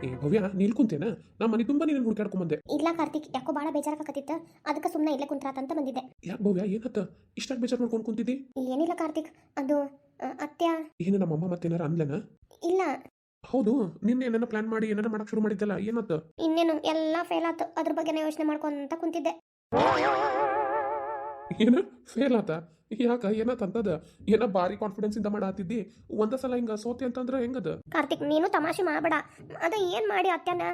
ಏ ಭವ್ಯ ನೀಲ್ ಕುಂತೇನ ನಾ ಮನೆ ತುಂಬಾ ನೀನು ಹುಡುಕಾಡ್ಕೊಂಬಂದೆ. ಇಲ್ಲ ಕಾರ್ತಿಕ್, ಯಾಕೋ ಭಾಳ ಬೇಜಾರಾಗಕತ್ತಿತ್ತ, ಅದಕ್ಕೆ ಸುಮ್ಮನೆ ಇಲ್ಲೇ ಕುಂತ್ರಾತಂತ ಬಂದಿದ್ದೆ. ಯಾಕೆ ಭವ್ಯ ಏನತ್ತ ಇಷ್ಟಾಗಿ ಬೇಜಾರು ಮಾಡ್ಕೊಂಡು ಕುಂತಿದ್ದಿ? ಏನಿಲ್ಲ ಕಾರ್ತಿಕ್, ಅದು ಅತ್ಯ. ಏನು ನಮ್ಮಮ್ಮ ಮತ್ತೇನಾರ ಅಂದ್ಲನ? ಇಲ್ಲ, ಹೌದು, ನಿನ್ನೆ ಏನಾರ ಪ್ಲಾನ್ ಮಾಡಿ ಏನಾರ ಮಾಡಕ್ ಶುರು ಮಾಡಿದ್ದಲ್ಲ, ಏನತ್ತ? ಇನ್ನೇನು ಎಲ್ಲ ಫೇಲ್ ಆತು, ಅದ್ರ ಬಗ್ಗೆನೇ ಯೋಚನೆ ಮಾಡ್ಕೊಂತ ಕುಂತಿದ್ದೆ. ಏನ ಫೇಲ್ ಆತ? ಯಾಕ ಏನತ್ತಂತದ? ಏನ ಭಾರಿ ಕಾನ್ಫಿಡೆನ್ಸ್ ಇಂದ ಮಾಡಾತಿದ್ದಿ, ಒಂದ ಸಲ ಹಿಂಗ ಸೋತಿ ಅಂತಂದ್ರ ಹೆಂಗದ? ಕಾರ್ತಿಕ್, ನೀನು ತಮಾಷೆ ಮಾಡಬೇಡ. ಅದ ಏನ್ ಮಾಡಿ ಅತ್ಯನ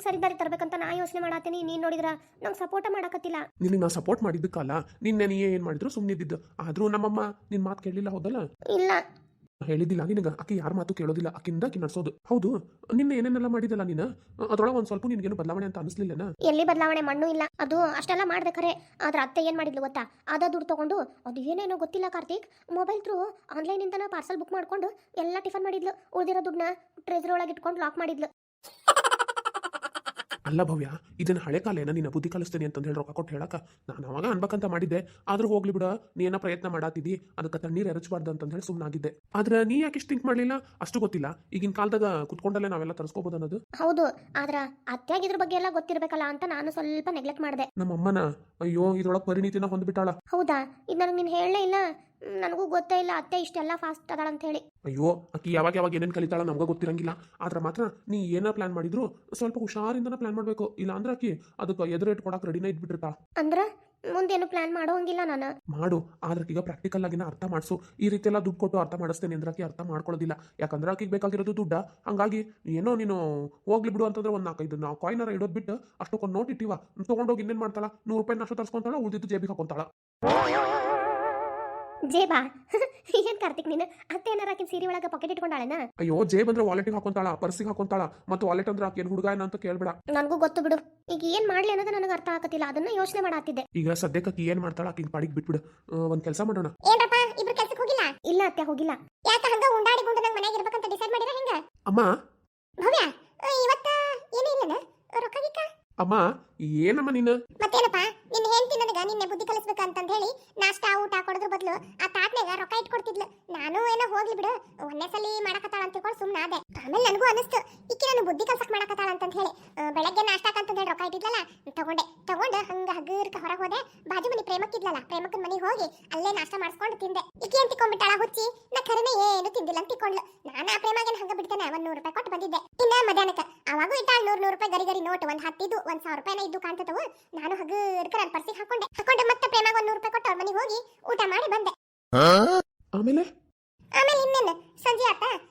ಸರಿ ದಾರಿ ತರ್ಬೇಕಂತ ನಾ ಯೋಚನೆ ಮಾಡಾತೀನಿ. ನೀನ್ ನೋಡಿದ್ರ ನಂಗೆ ಸಪೋರ್ಟ್ ಮಾಡಕತ್ತಿಲ್ಲ. ನಿನಗೆ ನಾ ಸಪೋರ್ಟ್ ಮಾಡಿದ್ದಕ್ಕಲ್ಲ, ನಿನ್ನೆ ನೀ ಏನ್ ಮಾಡಿದ್ರು ಸುಮ್ಮನಿದ್ದಿದ್ದು. ಆದ್ರೂ ನಮ್ಮಮ್ಮ ನಿನ್ ಮಾತು ಕೇಳಲಿಲ್ಲ, ಹೌದಲ್ಲ? ಇಲ್ಲ, ಹೇಳಿದ್ದಿಲ್ಲ ನಿನಗ, ಆಕಿ ಯಾರ ಮಾತು ಕೇಳೋದಿಲ್ಲ, ಆಕಿಂದ ಆಕಿ ನಡ್ಸೋದು. ಹೌದು, ನಿನ್ನೆ ಏನೇನೆಲ್ಲ ಮಾಡಿದಲ್ಲ ನೀನು, ಅದ್ರೊಳಗೆ ಒಂದ್ ಸ್ವಲ್ಪ ನಿನ್ಗೇನು ಬದಲಾವಣೆ ಅಂತ ಅನಿಸ್ಲಿಲ್ಲನ? ಎಲ್ಲಿ ಬದಲಾವಣೆ ಮಣ್ಣು ಇಲ್ಲ. ಅದು ಅಷ್ಟೆಲ್ಲ ಮಾಡ್ದೆ ಖರೆ, ಆದ್ರ ಅತ್ತೆ ಏನ್ ಮಾಡಿದ್ಲು ಗೊತ್ತಾ? ಅದ ದುಡ್ಡು ತಗೊಂಡು ಅದು ಏನೇನೋ ಗೊತ್ತಿಲ್ಲ ಕಾರ್ತಿಕ್, ಮೊಬೈಲ್ ಥ್ರೂ ಆನ್ಲೈನ್ ಇಂದನ ಪಾರ್ಸಲ್ ಬುಕ್ ಮಾಡ್ಕೊಂಡು ಎಲ್ಲ ಟಿಫನ್ ಮಾಡಿದ್ಲು. ಉಳಿದಿರೋ ದುಡ್ಡನ್ನ ಟ್ರೆಜರ್ ಒಳಗೆ ಇಟ್ಕೊಂಡು ಲಾಕ್ ಮಾಡಿದ್ಲು. ಅಲ್ಲ ಭವ್ಯ, ಇದನ್ನ ಹಳೆ ಕಾಲೇನ ನಿನ್ನ ಬುದ್ಧಿ ಕಲಿಸ್ತೇನೆ ಅಂತಂದು ಹೇಳಿ ರೊಕ್ಕ ಕೊಟ್ಟು ಹೇಳಕ ನಾನು ಅವಾಗ ಅನ್ಬೇಕಂತ ಮಾಡಿದ್ದೆ. ಆದ್ರೂ ಹೋಗ್ಲಿ ಬಿಡ, ನೀ ಏನೋ ಪ್ರಯತ್ನ ಮಾಡಾತಿದ್ದಿ, ಅದಕ್ಕೆ ತಣ್ಣೀರು ಎರಚಬಾರ್ದು ಅಂತ ಹೇಳಿ ಸುಮ್ಮನಾಗಿದ್ದೆ. ಆದ್ರೆ ನೀ ಯಾಕೆ ಇಷ್ಟು ಥಿಂಕ್ ಮಾಡಲಿಲ್ಲ ಅಷ್ಟು ಗೊತ್ತಿಲ್ಲ. ಈಗಿನ ಕಾಲದಾಗ ಕುತ್ಕೊಂಡಲ್ಲೇ ನಾವೆಲ್ಲ ತರಿಸ್ಕೋಬಹುದು ಅನ್ನೋದು. ಹೌದು, ಆದ್ರ ಅತ್ಯಾಗ ಇದ್ರ ಬಗ್ಗೆ ಎಲ್ಲ ಗೊತ್ತಿರ್ಬೇಕಲ್ಲ ಅಂತ ನಾನು ಸ್ವಲ್ಪ ನೆಗ್ಲೆಕ್ಟ್ ಮಾಡಿದೆ. ನಮ್ಮಮ್ಮನ ಅಯ್ಯೋ ಇದ್ರೊಳಗೆ ಪರಿಣಿತಿನ ಹೊಂದ್ಬಿಟ್ಟಾಳ. ಹೌದಾ? ಇದು ನನಗೆ ನೀನು ಹೇಳಲೇ ಇಲ್ಲ. ನನಗೂ ಗೊತ್ತೇ ಇಲ್ಲ ಅತ್ತೆ ಇಷ್ಟೆಲ್ಲ ಫಾಸ್ಟ್ ಅದಾಳ ಅಂತ ಹೇಳಿ. ಅಯ್ಯೋ ಆಕಿ ಯಾವಾಗ ಯಾವಾಗ ಏನೇನು ಕಲಿತಾಳ ನಮ್ಗೆ ಗೊತ್ತಿರಂಗಿಲ್ಲ. ಆದ್ರೆ ಮಾತ್ರ ನೀ ಏನ ಪ್ಲಾನ್ ಮಾಡಿದ್ರು ಸ್ವಲ್ಪ ಹುಷಾರಿಂದನ ಪ್ಲಾನ್ ಮಾಡಬೇಕು. ಇಲ್ಲ ಅಂದ್ರೆ ಆಕಿ ಅದಕ್ಕೆ ಎದುರು ಇಟ್ಟು ಕೊಡಕ್ಕೆ ರೆಡಿನ ಇದ್ಬಿಟ್ಟಿರ್ತಾ. ಅಂದ್ರೆ ಮುಂದೇನು ಪ್ಲಾನ್ ಮಾಡೋಂಗಿಲ್ಲ ನಾನು. ಮಾಡು, ಆದ್ರೆ ಈಗ ಪ್ರಾಕ್ಟಿಕಲ್ ಆಗಿನ ಅರ್ಥ ಮಾಡಿಸು. ಈ ರೀತಿ ಎಲ್ಲ ದುಡ್ಡು ಕೊಟ್ಟು ಅರ್ಥ ಮಾಡಿಸ್ತೇನೆ ಅಂದ್ರೆ ಆಕಿ ಅರ್ಥ ಮಾಡ್ಕೊಳ್ಳೋದಿಲ್ಲ. ಯಾಕಂದ್ರೆ ಆಕಿಗೆ ಬೇಕಾಗಿರೋದು ದುಡ್ಡ. ಹಂಗಾಗಿ ಏನೋ ನೀನು ಹೋಗ್ಲಿ ಬಿಡು ಅಂತಂದ್ರೆ ಒಂದು 4-5 ನಾವು ಕಾಯಿನರ ಇಡೋದು ಬಿಟ್ಟು ಅಷ್ಟೊಂದು ನೋಟ್ ಇಟ್ಟಿವ ತೊಗೊಂಡೋಗಿ ಇನ್ನೇನು ಮಾಡ್ತಾಳ? 100 ರೂಪಾಯಿ ಅಷ್ಟು ತರಿಸ್ಕೊಂತಾಳ, ಉಳಿದಿದ್ದು ಜೇಬಿಗೆ ಹಾಕೊಂತಾಳ. ಜೇಬಾ? ಏನ್ ಕಾರ್ತಿಕ್ ನೀನು? ಅತ್ತೆ ಏನಾರ ಆಕಿನ ಸೀರೆ ಒಳಗೆ ಪಾಕೆಟ್ ಇಟ್ಕೊಂಡಾಳನ? ಅಯ್ಯೋ, ಜೇಬ್ ಅಂದ್ರೆ ವಾಲೆಟಿಗೆ ಹಾಕೊಂತಾಳ, ಪರ್ಸಿಗೆ ಹಾಕೊಂತಾಳ. ಮತ್ತು ವಾಲೆಟ್ ಅಂದ್ರೆ ಆಕಿ ಏನು ಹುಡುಗ ಏನ ಅಂತ ಕೇಳ್ಬೇಡ. ನನಗೂ ಗೊತ್ತು ಬಿಡು. ಈಗ ಏನ್ ಮಾಡ್ಲಿ ಅನ್ನೋದು ನನಗೆ ಅರ್ಥ ಆಗತ್ತಿಲ್ಲ, ಅದನ್ನ ಯೋಚನೆ ಮಾಡಾತಿದ್ದೆ. ಈಗ ಸದ್ಯಕ್ಕೆ ಆಕಿ ಏನ್ ಮಾಡ್ತಾಳ ಆಕಿನ ಪಾಡಿಗೆ ಬಿಟ್ಬಿಡು. ಒಂದ್ ಕೆಲಸ ಮಾಡೋಣ. ಏನಪ್ಪ, ಇಬ್ರು ಕೆಲ್ಸಕ್ಕೆ ಹೋಗಿಲ್ಲ? ಇಲ್ಲ ಅತ್ತೆ, ಹೋಗಿಲ್ಲ. ಯಾಕ ಹಂಗ ಉಂಡಾಡಿ ಗುಂಡು ನಂಗೆ ಮನೆಯಾಗ ಇರ್ಬೇಕಂತ ಡಿಸೈಡ್ ಮಾಡಿರ ಹೆಂಗ? ಅಮ್ಮ ಭವ್ಯ, ಇವತ್ತ ಏನೂ ಇಲ್ಲನ ರೊಕ್ಕ ಗಿಕ್ಕ? ಅಮ್ಮ, ಏನಮ್ಮ ನೀನು? ಮತ್ತೇನಪ್ಪ, ನಿನ್ನ ಹೆಂಡತಿ ನನಗ ನಿನ್ನೆ ಬುದ್ಧಿ ಕಲಿಸ್ಬೇಕಂತ ಹೇಳಿ ನಾಷ್ಟಾ ಊಟ ಕೊಡೋದ್ರ ಬದಲು ಆ ತಾಟ್ನಾಗ ರೊಕ್ಕ ಇಟ್ಕೊಡ್ತಿದ್ಲು. ನಾನು ಏನೋ ಹೋಗ್ಲಿ ಬಿಡು, ಒಂದೇ ಸಲ ಮಾಡಕತ್ತಾಳ ಅಂತ ತಿಳ್ಕೊಂಡು ಸುಮ್ಮನೆ ಆದೆ. ಆಮೇಲೆ ನನಗೂ ಅನಿಸ್ತು ಈಕೆ ನಾನು ಬುದ್ಧಿ ಕಲ್ಸಕ್ ಮಾಡಕತ್ತಾಳ ಅಂತ ಹೇಳಿ. ಬೆಳಗ್ಗೆ ನಾಷ್ಟಾಕಂತ ಹೇಳಿ ರೊಕ್ಕ ಇಟ್ಟಿದ್ಲಲ್ಲ, ತಗೊಂಡೆ ಹಂಗ ಹಗರ್ಕ ಹೊರಗೆ ಹೋದೆ. ಬಾಜು ಮನಿ ಪ್ರೇಮಕ್ಕಿದ್ಲಲ್ಲ, ಪ್ರೇಮಕ್ಕನ ಮನೆಗೆ ಹೋಗಿ ಅಲ್ಲೇ ನಾಷ್ಟ ಮಾಡಿಸ್ಕೊಂಡು ತಿಂದೆ. ಈಕೆ ಅಂತ ತಿಕ್ಕೊಂಡ್ಬಿಟ್ಟಾಳ ಹುಚ್ಚಿ. ನಾ ಖರೇನೆ ಏನು ತಿಂದಿಲ್ಲ ಅಂತ ತಿಕ್ಕೊಂಡ್ಲು. ನಾನು ಆ ಪ್ರೇಮಗೇನು ಹಂಗ ಬಿಡ್ತೇನೆ, 100 ರೂಪಾಯಿ ಕೊಟ್ಟು ಬಂದಿದ್ದೆ. ಇನ್ನ ಮಧ್ಯಾಹ್ನಕ್ಕೆ ಅವಾಗೂ ಇಟ್ಟಾಳ 100 ರೂಪಾಯಿ ಗರಿ ಗರಿ ನೋಟ್. ಒಂದು 10 ಇದ್ದು 1,000 ರೂಪಾಯಿನ ಇದ್ದು ಕಾಣ್ತದವು. ನಾನು ಹಗರ್ಕ ನನ್ನ ಪರ್ಸಿಗೆ ಹಾಕೊಂಡೆ ಮತ್ತೆ ಪ್ರೇಮಾಗ 100 ರೂಪಾಯಿ ಕೊಟ್ಟು ಅವ್ರ ಮನೆಗೆ ಹೋಗಿ ಊಟ ಮಾಡಿ ಬಂದೆ. ಆಮೇಲೆ ಇನ್ನೇನು ಸಂಜೆ ಆತ.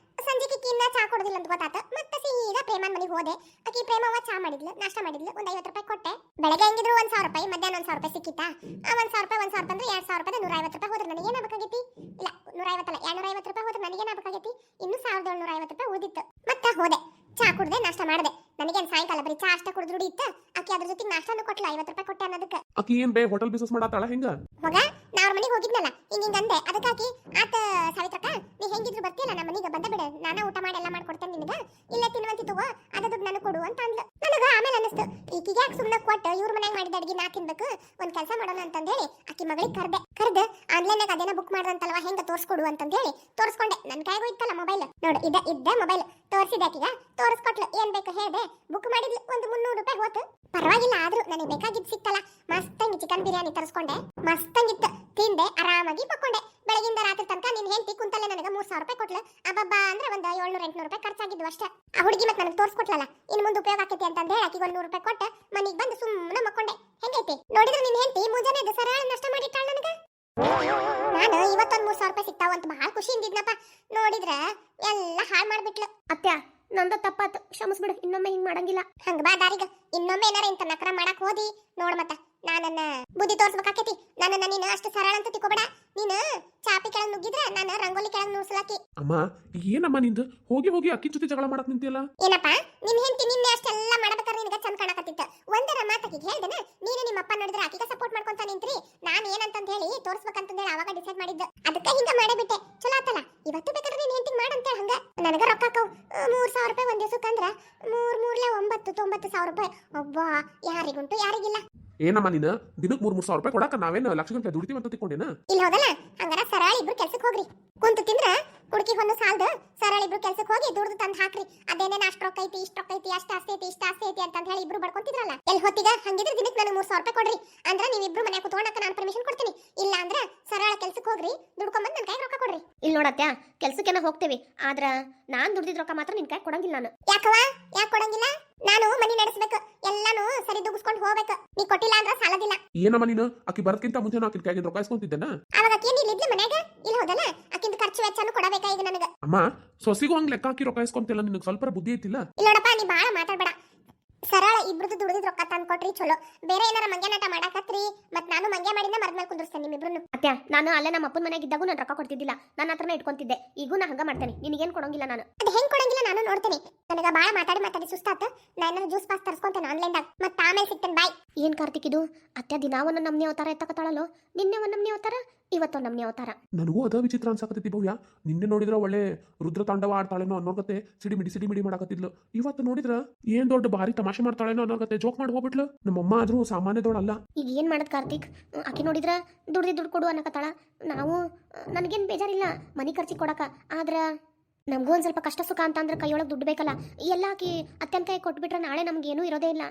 ಸಂಜೆಗೆ ಇನ್ನ ಚಾ ಕೊಡೋದಿಲ್ಲ ಅಂತ ಗೊತ್ತಾತ. ಮತ್ತೆ ಸೀದಾ ಪ್ರೇಮನ್ ಮನೆಗೆ ಹೋದೆ. ಆಕಿ ಪ್ರೇಮವ್ವ ಚಾ ಮಾಡಿದ್ಲು, ನಾಷ್ಟ ಮಾಡಿದ್ಲು. ಒಂದು 50 ರೂಪಾಯಿ ಕೊಟ್ಟೆ. ಬೆಳಗ್ಗೆ ಹೆಂಗಿದ್ರು 1,000 ರೂಪಾಯಿ, ಮಧ್ಯಾಹ್ನ 1,000 ರೂಪಾಯಿ ಸಿಕ್ಕಿತ್ತಾ? ಆ 1,000 ರೂಪಾಯಿ ಅಂದ್ರೆ 2,000 ರೂಪಾಯಿ 150 ರೂಪಾಯಿ ಹೋದ್ರೆ ನನಗೇನಾಗಬೇಕಾಗೈತಿ? ಇಲ್ಲ 150 ಅಲ್ಲ, 250 ರೂಪಾಯಿ ಹೋದ್ರೆ ನನಗೇನಾಗಬೇಕಾಗೈತಿ? ಇನ್ನು 1,750 ರೂಪಾಯಿ ಉಳಿದಿತ್ತು. ಮತ್ತೆ ಹೋದೆ, ಚಾ ಕುಡ್ದೆ, ನಾಷ್ಟ ಮಾಡಿದೆ. ನನಗೇನು ಸಾಯಂಕಾಲ ಬರೀ ಚಾ ಅಷ್ಟೇ ಕುಡಿದ್ರು ಇತ್ತು. ಆಕಿ ಅದ್ರ ಜೊತೆಗೆ ನಾಷ್ಟಾನು ಕೊಟ್ಲ, 50 ರೂಪಾಯಿ ಕೊಟ್ಟೆ ಅನ್ನೋದಕ್ಕೆ. ಆಕಿ ಏನ್ ಬೇ ಹೋಟೆಲ್ ಬಿಸ್ನೆಸ್ ಮಾಡತ್ತಾಳ ಹೆಂಗ? ಮಗ, ನಾ ಅವ್ರ ಮನೆಗೆ ಹೋಗಿದ್ನಲ್ಲ, ಹಿಂಗಂದೆ. ಅದಕ್ಕಾಕಿ ಆತ ಸಾವಿತ್ರಕ್ಕ, ನೀ ಹೆಂಗಿದ್ರು ಬರ್ತೀಯಲ್ಲ ನಮ್ಮ ಮನೆಗೆ, ಬಂದ ಬಿಡ, ನಾನಾ ಊಟ ಮಾಡಿ ಎಲ್ಲ ಮಾಡ್ಕೊಡ್ತೇನೆ ನಿನಗ. ಇಲ್ಲ ತಿನ್ನುವಂತಿ ತಗೋ, ಅದ ದುಡ್ಡು ನನಗೆ ಕೊಡು ಅಂತ ಅಂದ್ಲು. ನನಗ ಆಮೇಲೆ ಅನಿಸ್ತು, ಈಕಿಗೆ ಯಾಕೆ ಸುಮ್ಮನೆ ಕೊಟ್ಟು ಇವ್ರ ಮನೆಗೆ ಮಾಡಿದ ಅಡಿಗೆ ನಾ ತಿನ್ಬೇಕು, ಒಂದ್ ಕೆಲಸ ಮಾಡೋಣ ಅಂತಂದ ಹೇಳಿ ಆಕಿ ಮಗಳಿಗೆ ಕರೆದು ಆನ್ಲೈನಾಗ ಅದೇನ ಬುಕ್ ಮಾಡ್ದಂತಲ್ವಾ, ಹೆಂಗ ತೋರಿಸ್ಕೊಡು ಅಂತಂದ ಹೇಳಿ ತೋರಿಸ್ಕೊಂಡೆ. ನನ್ನ ಕೈಗೂ ಇತ್ತಲ್ಲ ಮೊಬೈಲ್, ನೋಡು ಇದ್ದ ಮೊಬೈಲ್ ತೋರಿಸಿದೆ. ಆಕಿಗ ತೋರಿಸ್ಕೊಟ್ಲು, ಏನ್ ಬೇಕು ಹೇಳಿದೆ. ಬುಕ್ ಮಾಡಿದ್ಲು, ಒಂದು 300 ರೂಪಾಯಿ ಹೋತು. ಪರವಾಗಿಲ್ಲ, ಆದ್ರೂ ನನಗೆ ಬೇಕಾಗಿದ್ದು ಸಿಕ್ತಲ್ಲ. ಮಸ್ತಂಗಿ ಚಿಕನ್ ಬಿರಿಯಾನಿ ತರಿಸ್ಕೊಂಡೆ, ಮಸ್ತಂಗಿತ್ತು. ತಿಂದೆ, ಆರಾಮಾಗಿ ಮಕ್ಕೊಂಡೆ. ಬೆಳಗಿಂದ ರಾತ್ರಿ ತನಕ ನಿನ್ ಹೆಂಡತಿ ಕುಂತಲ್ಲೇ ನನಗೆ 3,000 ರೂಪಾಯಿ ಕೊಟ್ಲು. ಅಬ್ಬಬ್ಬಾ ಅಂದ್ರೆ ಒಂದು 700-800 ರೂಪಾಯಿ ಖರ್ಚಾಗಿದ್ವು ಅಷ್ಟೇ. ಆ ಹುಡುಗಿ ಮತ್ತೆ ನನಗೆ ತೋರಿಸ್ಕೊಟ್ಲಲ್ಲ, ಇನ್ನು ಮುಂದೆ ಉಪಯೋಗ ಆಕೈತಿ ಅಂತಂದ ಹೇಳಿ ಆಕಿಗೆ 100 ರೂಪಾಯಿ ಕೊಟ್ಟು ಮನೆಗೆ ಬಂದು ಸುಮ್ಮನೆ ಮಕ್ಕೊಂಡೆ. ಹೆಂಗೈತಿ ನೋಡಿದ್ರೆ ನಿನ್ ಹೆಂಡತಿ ಮುಂಜಾನೆ ಸರಳ ನಷ್ಟ ಮಾಡಿಟ್ಟಾಳ ನನಗೆ. ನಾನು ಇವತ್ತೊಂದು 3,000 ರೂಪಾಯಿ ಸಿಕ್ತಾವ ಅಂತ ಬಹಳ ಖುಷಿಯಿಂದ ಇದ್ನಪ್ಪ. ನೋಡಿದ್ರ ಎಲ್ಲ ಹಾಳು ಮಾಡ್ಬಿಟ್ಲು. ಅತ್ಯ, ನಂದ ತಪ್ಪಾತು, ಕ್ಷಮಿಸ್ಬಿಡು. ಇನ್ನೊಮ್ಮೆ ಹಿಂಗ್ ಮಾಡಂಗಿಲ್ಲ. ಹಂಗ ಬಾ ದಾರಿಗ. ಇನ್ನೊಮ್ಮೆ ಏನಾರ ಇಂತ ನಕರ ಮಾಡಕ್ ಹೋದಿ ನೋಡ್ ಮತ್ತ ನಾನನ್ನ ಬುದ್ಧಿ ತೋರ್ಸ್ಬೇಕಾಕೇತಿ. ನನ್ನನ್ನ ನೀನು ಅಷ್ಟು ಸರಳ ಅಂತ ತಿಳ್ಕೊಬೇಡ. ನೀನು ಚಾಪಿ ಕೆಳಗ್ ನುಗ್ಗಿದ್ರೆ ನಾನು ರಂಗೋಲಿ ಕೆಳಗ್ ನುಗ್ಸಲಾಕಿ. ಅಮ್ಮ, ಏನಮ್ಮ ನಿಂದು? ಹೋಗಿ ಅಕ್ಕಿ ಜೊತೆ ಜಗಳ ಮಾಡಕ್ ನಿಂತಿಯಲ್ಲ? ಏನಪ್ಪ, ನಿನ್ ಹೆಂಡತಿ ನಿನ್ನೆ ಅಷ್ಟೆಲ್ಲ ಮಾಡಬೇಕಾದ್ರೆ ನಿನಗೆ ಚಂದ ಕಾಣಕತ್ತಿತ್ತು. ಒಂದರ ಮಾತಾಕಿಗೆ ಹೇಳ್ದನ, ನೀನು ನಿಮ್ಮ ಅಪ್ಪ ನೋಡಿದ್ರೆ ಆಕಿಗೆ ಸಪೋರ್ಟ್ ಮಾಡ್ಕೊಂತ ನಿಂತ್ರಿ. ನಾನು ಏನಂತ ಹೇಳಿ ತೋರಿಸ್ಬೇಕಂತ ಹೇಳಿ ಅವಾಗ ಡಿಸೈಡ್ ಮಾಡಿದ್ದೆ. ಅದಕ್ಕೆ ಹಿಂಗ ಮಾಡಬಿಟ್ಟೆ. ಚಲೋ ಆತಲ್ಲ. ಇವತ್ತು ಬೇಕಾದ್ರೆ ನೀನ್ ಹೆಂಡತಿಗೆ ಮಾಡಂತ ಹಂಗ. ನನಗ ರೊಕ್ಕ ಹಾಕವು 3,000 ರೂಪಾಯಿ ಒಂದ್ ದಿವಸಕ್ಕಂದ್ರ 9,000 ರೂಪಾಯಿ. ಒಬ್ಬ ಯಾರಿಗುಂಟು ಯಾರಿಗಿಲ್ಲ. ಏನಮ್ಮ ನೀನು ದಿನಕ್ಕೆ 3,000 ರೂಪಾಯಿ ಕೊಡಕ ನಾವೇನು ಲಕ್ಷ ಗಂಟೆ ದುಡಿತೀವಿ ಅಂತ ತಿಳ್ಕೊಂಡೇನ? ಇಲ್ಲ ಹೌದಲ್ಲ, ಹಂಗಾರ ಸರಳ ಇಬ್ರು ಕೆಲ್ಸಕ್ಕೆ ಹೋಗ್ರಿ. ಕುಂತು ತಿಂದ್ರ ಕುಡ್ಕಿ ಹೊನ್ನು ಸಾಲ್ದ ಸರಳ ಇಬ್ರು ಕೆಲ್ಸಕ್ಕೆ ಹೋಗಿ ದುಡ್ದು ತಂದು ಹಾಕ್ರಿ ಅದೇನೇನ ಅಷ್ಟು ರೊಕ್ಕ ಐತಿ ಇಷ್ಟು ರೊಕ್ಕ ಐತಿ ಅಷ್ಟು ಆಸ್ತಿ ಐತಿ ಇಷ್ಟು ಆಸ್ತಿ ಐತಿ ಅಂತ ಹೇಳಿ ಇಬ್ರು ಬಡ್ಕೊಂತಿದ್ರಲ್ಲ ಎಲ್ಲಿ ಹೊತ್ತಿಗ ಹಂಗಿದ್ರೆ ದಿನಕ್ಕೆ ನನಗೆ 3,000 ರೂಪಾಯಿ ಕೊಡ್ರಿ ಅಂದ್ರೆ ನೀವಿಬ್ರು ಮನೆ ಕುತ್ಕೊಂಡಕ್ಕ ನಾನು ಪರ್ಮಿಷನ್ ಕೊಡ್ತೀನಿ ಇಲ್ಲ ಅಂದ್ರೆ ಸರಳ ಕೆಲ್ಸಕ್ಕೆ ಹೋಗ್ರಿ ದುಡ್ಕೊಂಬಂದು ನನ್ನ ಕೈಗೆ ರೊಕ್ಕ ಕೊಡ್ರಿ. ಇಲ್ಲಿ ನೋಡತ್ಯ ಕೆಲ್ಸಕ್ಕೆನ ಹೋಗ್ತೇವಿ ಆದ್ರ ನಾನ್ ದುಡ್ದಿದ್ ರೊಕ್ಕ ಮಾತ್ರ ನಿನ್ ಕೈ ಕೊಡಂಗಿಲ್ಲ ನಾನು. ಯಾಕವ ಯಾಕೆ ಕೊಡಂಗಿಲ್ಲ? ನಾನು ಮನಿ ನಡೆಸಬೇಕು ಎಲ್ಲಾನು ಸರಿ ದುಗಿಸ್ಕೊಂಡು ಹೋಗ್ಬೇಕು. ನೀ ಕೊಟ್ಟಿಲ್ಲ ಅಂದ್ರೆ ಸಾಲದಿಲ್ಲ. ಏನಮ್ಮ ನೀನು ಆಕಿ ಬರಕ್ಕಿಂತ ಮುಂಚೆ ಆಕಿನ ಕೈಗೆ ರೊಕ್ಕ ಇಸ್ಕೊಂತಿದ್ದೇನ? ಅವಾಗ ಆಕಿ ಇಲ್ಲಿ ಇದ್ಲ ಮನ್ಯಾಗ ಇಲ್ಲ ಹೋದಲ್ಲ ಆಕಿಂದ ಖರ್ಚು ವೆಚ್ಚನು ಕೊಡಬೇಕಾ ಈಗ ನನಗ. ಅಮ್ಮ ಸೊಸಿಗೂ ಹಂಗ್ ಲೆಕ್ಕ ಹಾಕಿ ರೊಕ್ಕ ಇಸ್ಕೊಂತಿಲ್ಲ, ನಿನಗೆ ಸ್ವಲ್ಪ ಬುದ್ಧಿ ಐತಿಲ್ಲ? ಇಲ್ಲ ನೋಡಪ್ಪ ನೀ ಬಾಳ ಮಾತಾಡ್ಬೇಡ. ಸರಳ ಇಬ್ರದ್ದು ದುಡಿದ ರೊಕ್ಕ ತಂದು ಕೊಟ್ರಿ ಚಲೋ. ಬೇರೆ ಏನಾರ ಮಂಗ್ಯ ನಾಟ ಮಾಡಾಕತ್ರಿ ಮತ್ ನಾನು ಮಂಗ್ಯ ಮಾಡಿಂದ ಮರದ ಮೇಲೆ ಕುಂದ್ರಸ್ತೇನೆ ನಿಮ್ಮಿಬ್ರು. ಅತ್ಯ ನಾನು ಅಲ್ಲೇ ನಮ್ಮ ಅಪ್ಪನ ಮನೆಯಾಗ ಇದ್ದಾಗೂ ನಾನು ರೊಕ್ಕ ಕೊಡ್ತಿದ್ದಿಲ್ಲ, ನನ್ನ ಹತ್ರನೇ ಇಟ್ಕೊಂತಿದ್ದೆ. ಈಗೂ ನಾ ಹಂಗ ಮಾಡ್ತೇನೆ, ನಿನಗೇನ್ ಕೊಡಂಗಿಲ್ಲ ನಾನು. ಅದು ಹೆಂಗ್ ಕೊಡಂಗಿಲ್ಲ ನಾನು ನೋಡ್ತೇನೆ. ನನಗ ಬಾಳ ಮಾತಾಡಿ ಸುಸ್ತಾತ. ನಾನು ಜ್ಯೂಸ್ ಪಾಸ್ ತರ್ಸ್ಕೊಂತೇನೆ ಆನ್ಲೈನ್ದಾಗ ಮತ್ತೆ ಆಮೇಲೆ ಸಿಗ್ತೇನೆ. ಬಾಯ್. ಏನ್ ಕಾರ್ತಿಕ್ ಇದು ಅತ್ಯ ದಿನ ಒಂದ್ ನಮ್ನಿ ಅವತಾರ ಎತ್ತಕತ್ತಾಳಲ್ಲೋ, ನಿನ್ನೆ ಒಂದ್ ನಮ್ನಿ ಅವತಾರ ಇವತ್ತೊಂದ್ ನಮ್ನಿ ಅವತಾರ. ನನಗೂ ಅದ ವಿಚಿತ್ರ ಅನ್ಸಾಕತ್ತೈತಿ ಭವ್ಯ. ನಿನ್ನೆ ನೋಡಿದ್ರ ಒಳ್ಳೆ ರುದ್ರ ತಾಂಡವ ಆಡ್ತಾಳೇನೋ ಅನ್ನೋರ್ಗತೆ ಸಿಡಿ ಮಿಡಿ ಮಾಡಾಕತ್ತಿದ್ಲು. ಇವತ್ತು ನೋಡಿದ್ರ ಏನ್ ದೊಡ್ಡ ಭಾರಿ ತಮಾಷೆ ಮಾಡ್ತಾಳೇನೋ ಅನ್ನೋರ್ಗತೆ ಜೋಕ್ ಮಾಡಿ ಹೋಗ್ಬಿಟ್ಲು. ನಮ್ಮಮ್ಮ ಆದ್ರೂ ಸಾಮಾನ್ಯದೋಳಲ್ಲ. ಈಗ ಏನ್ ಮಾಡದ್ ಕಾರ್ತಿಕ್, ಆಕಿ ನೋಡಿದ್ರ ದುಡ್ಡು ಕೊಡು ಅನ್ನಕತ್ತಾಳ. ನಾವು ನನಗೇನ್ ಬೇಜಾರಿಲ್ಲ ಮನಿ ಖರ್ಚಿಗೆ ಕೊಡಕ, ಆದ್ರ ನಮಗೂ ಒಂದ್ ಸ್ವಲ್ಪ ಕಷ್ಟ ಸುಖ ಅಂತಂದ್ರೆ ಕೈಯೊಳಗೆ ದುಡ್ಡು ಬೇಕಲ್ಲ. ಎಲ್ಲ ಆಕಿ ಅತ್ಯಂತ ಕೈ ಕೊಟ್ಬಿಟ್ರೆ ನಾಳೆ ನಮ್ಗೇನು ಇರೋದೇ ಇಲ್ಲ.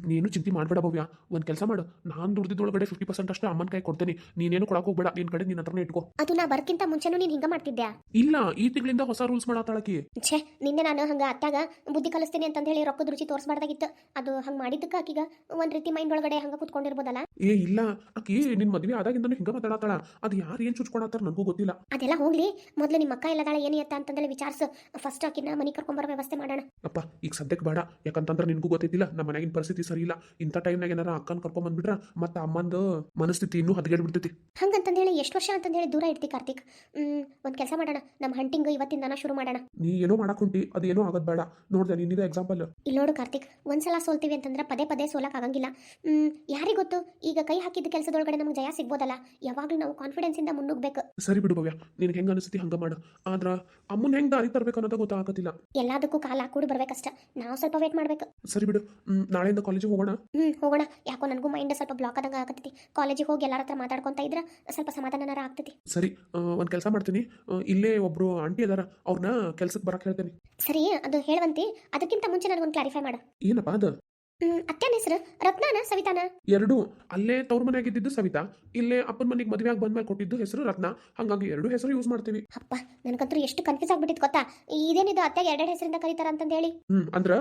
ನೀನು ಚಿಂತೆ ಮಾಡ್ಬೇಡ ಭವ್ಯ. ಒಂದ್ ಕೆಲಸ ಮಾಡು, ನಾನ್ ದುಡ್ದಿದ್ದೊಳಗಡೆ 50% ಅಷ್ಟು ಅಮ್ಮನ ಕೈ ಕೊಡ್ತೇನೆ. ನೀನೇನು ಕೊಡಕ್ ಹೋಗ್ಬೇಡ, ನಿನ್ ಕಡೆ ನಿನ್ನ ಹತ್ರನೇ ಇಟ್ಕೋ. ಅದು ನಾ ಬರ್ಕಿಂತ ಮುಂಚೆನೂ ನೀನ್ ಹಿಂಗ ಮಾಡ್ತಿದ್ಯಾ? ಇಲ್ಲ, ಈ ತಿಂಗಳಿಂದ ಹೊಸ ರೂಲ್ಸ್ ಮಾಡಾತಾಳಕಿ. ಛೇ, ನಿನ್ನೆ ನಾನು ಹಂಗ ಅತ್ಯಾಗ ಬುದ್ಧಿ ಕಲಿಸ್ತೀನಿ ಅಂತ ಹೇಳಿ ರೊಕ್ಕದ ರುಚಿ ತೋರಿಸಬಾರ್ದಾಗಿತ್ತು. ಅದು ಹಂಗ ಮಾಡಿದ್ದಕ್ಕೆ ಆಕಿಗ ಒಂದ್ ರೀತಿ ಮೈಂಡ್ ಒಳಗಡೆ ಹಂಗ ಕುತ್ಕೊಂಡಿರ್ಬೋದಲ್ಲ. ಏ ಇಲ್ಲ, ಆಕಿ ನಿನ್ ಮದ್ವೆ ಆದಾಗಿಂದ ಹಿಂಗ ಮಾತಾಡತಾಳ. ಅದು ಯಾರು ಏನ್ ಚುಚ್ಕೊಳತ್ತಾರ ನನಗೂ ಗೊತ್ತಿಲ್ಲ. ಅದೆಲ್ಲ ಹೋಗ್ಲಿ, ಮೊದ್ಲು ನಿಮ್ಮ ಅಕ್ಕ ಎಲ್ಲದಾಳ ಏನಿ ಅಂತ ಅಂತಂದೇಳಿ ವಿಚಾರಿಸು. ಫಸ್ಟ್ ಆಕಿನ ಮನಿ ಕರ್ಕೊಂಬರೋ ವ್ಯವಸ್ಥೆ ಮಾಡೋಣ. ಅಪ್ಪ ಈಗ ಸದ್ಯಕ್ಕೆ ಬೇಡ, ಯಾಕಂತಂದ್ರೆ ನಿನ್ಗೂ ಗೊತ್ತಿದ್ದಿಲ್ಲ ನಮ್ಮ ಮನೆಗಿನ ಪರಿಸ್ಥಿತಿ ಸರಿ ಇಲ್ಲ. ಇಂಥ ಟೈಮ್ನಾಗ ಏನಾರ ಅಕ್ಕನ ಕರ್ಕೊಂಡ್ ಬಂದ್ಬಿಟ್ರ ಮತ್ತೆ ಅಮ್ಮಂದು ಮನಸ್ಥಿತಿ ಇನ್ನೂ ಹದಗೆಡ್ಬಿಡ್ತೈತಿ. ಹಂಗಂತಂದೇಳಿ ಎಷ್ಟು ವರ್ಷ ಅಂತಂದೇಳಿ ದೂರ ಇರ್ತಿ ಕಾರ್ತಿಕ್. ಒಂದ್ ಕೆಲಸ ಮಾಡೋಣ, ನಮ್ಮ ಹಂಟಿಂಗ್ ಇವತ್ತಿಂದಾನ ಶುರು ಮಾಡೋಣ. ನೀ ಏನೋ ಮಾಡಕ್ ಹೊಂಟಿ, ಅದೇನೋ ಆಗದ್ ಬೇಡ. ನೋಡ್ದೆ ನಿನ್ನಿದೆ ಎಕ್ಸಾಂಪಲ್. ಇಲ್ಲಿ ನೋಡು ಕಾರ್ತಿಕ್, ಒಂದ್ಸಲ ಸೋಲ್ತೀವಿ ಅಂತಂದ್ರೆ ಪದೇ ಪದೇ ಸೋಲಕ್ ಆಗಂಗಿಲ್ಲ. ಯಾರಿಗ್ ಗೊತ್ತು, ಈಗ ಕೈ ಹಾಕಿದ ಕೆಲಸದೊಳಗಡೆ ನಮ್ಗೆ ಜಯ ಸಿಗ್ಬೋದಲ್ಲ. ಯಾವಾಗ್ಲೂ ನಾವು ಕಾನ್ಫಿಡೆನ್ಸ್ ಇಂದ ಮುನ್ನುಗ್ಬೇಕು. ಸರಿ ಬಿಡು ಭವ್ಯ, ನಿನ್ಗೆ ಹೆಂಗ ಅನಿಸ್ತಿ ಹಂಗ ಮಾಡು. ಆದ್ರ ಅಮ್ಮನ್ ಹೆಂಗ್ ದಾರಿ ತರ್ಬೇಕು ಅನ್ನೋದು ಗೊತ್ತಾಗತ್ತಿಲ್ಲ. ಎಲ್ಲದಕ್ಕೂ ಕಾಲ ಕೂಡಿ ಬರ್ಬೇಕಷ್ಟ, ನಾವು ಸ್ವಲ್ಪ ವೇಟ್ ಮಾಡ್ಬೇಕು. ಸರಿ ಬಿಡು, ನಾಳೆಯಿಂದ ಕಾಲೇಜಿಗೆ ಹೋಗೋಣ. ಹೋಗೋಣ. ಯಾಕೋ ನನಗೂ ಮೈಂಡ್ ಸ್ವಲ್ಪ ಬ್ಲಾಕ್ ಆದಂಗ ಆಗತೈತಿ. ಕಾಲೇಜಿಗೆ ಹೋಗಿ ಎಲ್ಲಾರ ಹತ್ರ ಮಾತಾಡ್ಕೊಂತ ಇದ್ರ ಸ್ವಲ್ಪ ಸಮಾಧಾನನಾರ ಆಗ್ತೈತಿ. ಸರಿ, ಒಂದ್ ಕೆಲಸ ಮಾಡ್ತೀನಿ. ಇಲ್ಲೇ ಒಬ್ರು ಆಂಟಿ ಅದಾರ, ಅವ್ರನ್ನ ಕೆಲ್ಸಕ್ಕೆ ಬರಕ್ ಹೇಳ್ತೇನೆ. ಸರಿ, ಅದು ಹೇಳುವಂತಿ. ಅದಕ್ಕಿಂತ ಮುಂಚೆ ನನಗೊಂದು ಕ್ಲಾರಿಫೈ ಮಾಡು. ಏನಪ್ಪಾ ಅದು? ಅತ್ಯನ ಹೆಸರು ರತ್ನಾನ ಸವಿತಾನ? ಎರಡು. ಅಲ್ಲೇ ತವ್ರ ಮನೆಯಾಗ ಇದ್ದಿದ್ದು ಸವಿತಾ, ಇಲ್ಲೇ ಅಪ್ಪನ ಮನೆಗೆ ಮದುವೆಯಾಗಿ ಬಂದ್ಮೇಲೆ ಕೊಟ್ಟಿದ್ದು ಹೆಸರು ರತ್ನ. ಹಂಗಾಗಿ ಎರಡು ಹೆಸರು ಯೂಸ್ ಮಾಡ್ತೀವಿ. ಅಪ್ಪ, ನನಗಂತೂ ಎಷ್ಟು ಕನ್ಫ್ಯೂಸ್ ಆಗ್ಬಿಟ್ಟಿತ್ತು ಗೊತ್ತಾ. ಇದೇನಿದು ಅತ್ತೆಗೆ ಎರಡೆರಡು ಹೆಸರಿಂದ ಕರೀತಾರ ಅಂತಂದ ಹೇಳಿ. ಅಂದ್ರ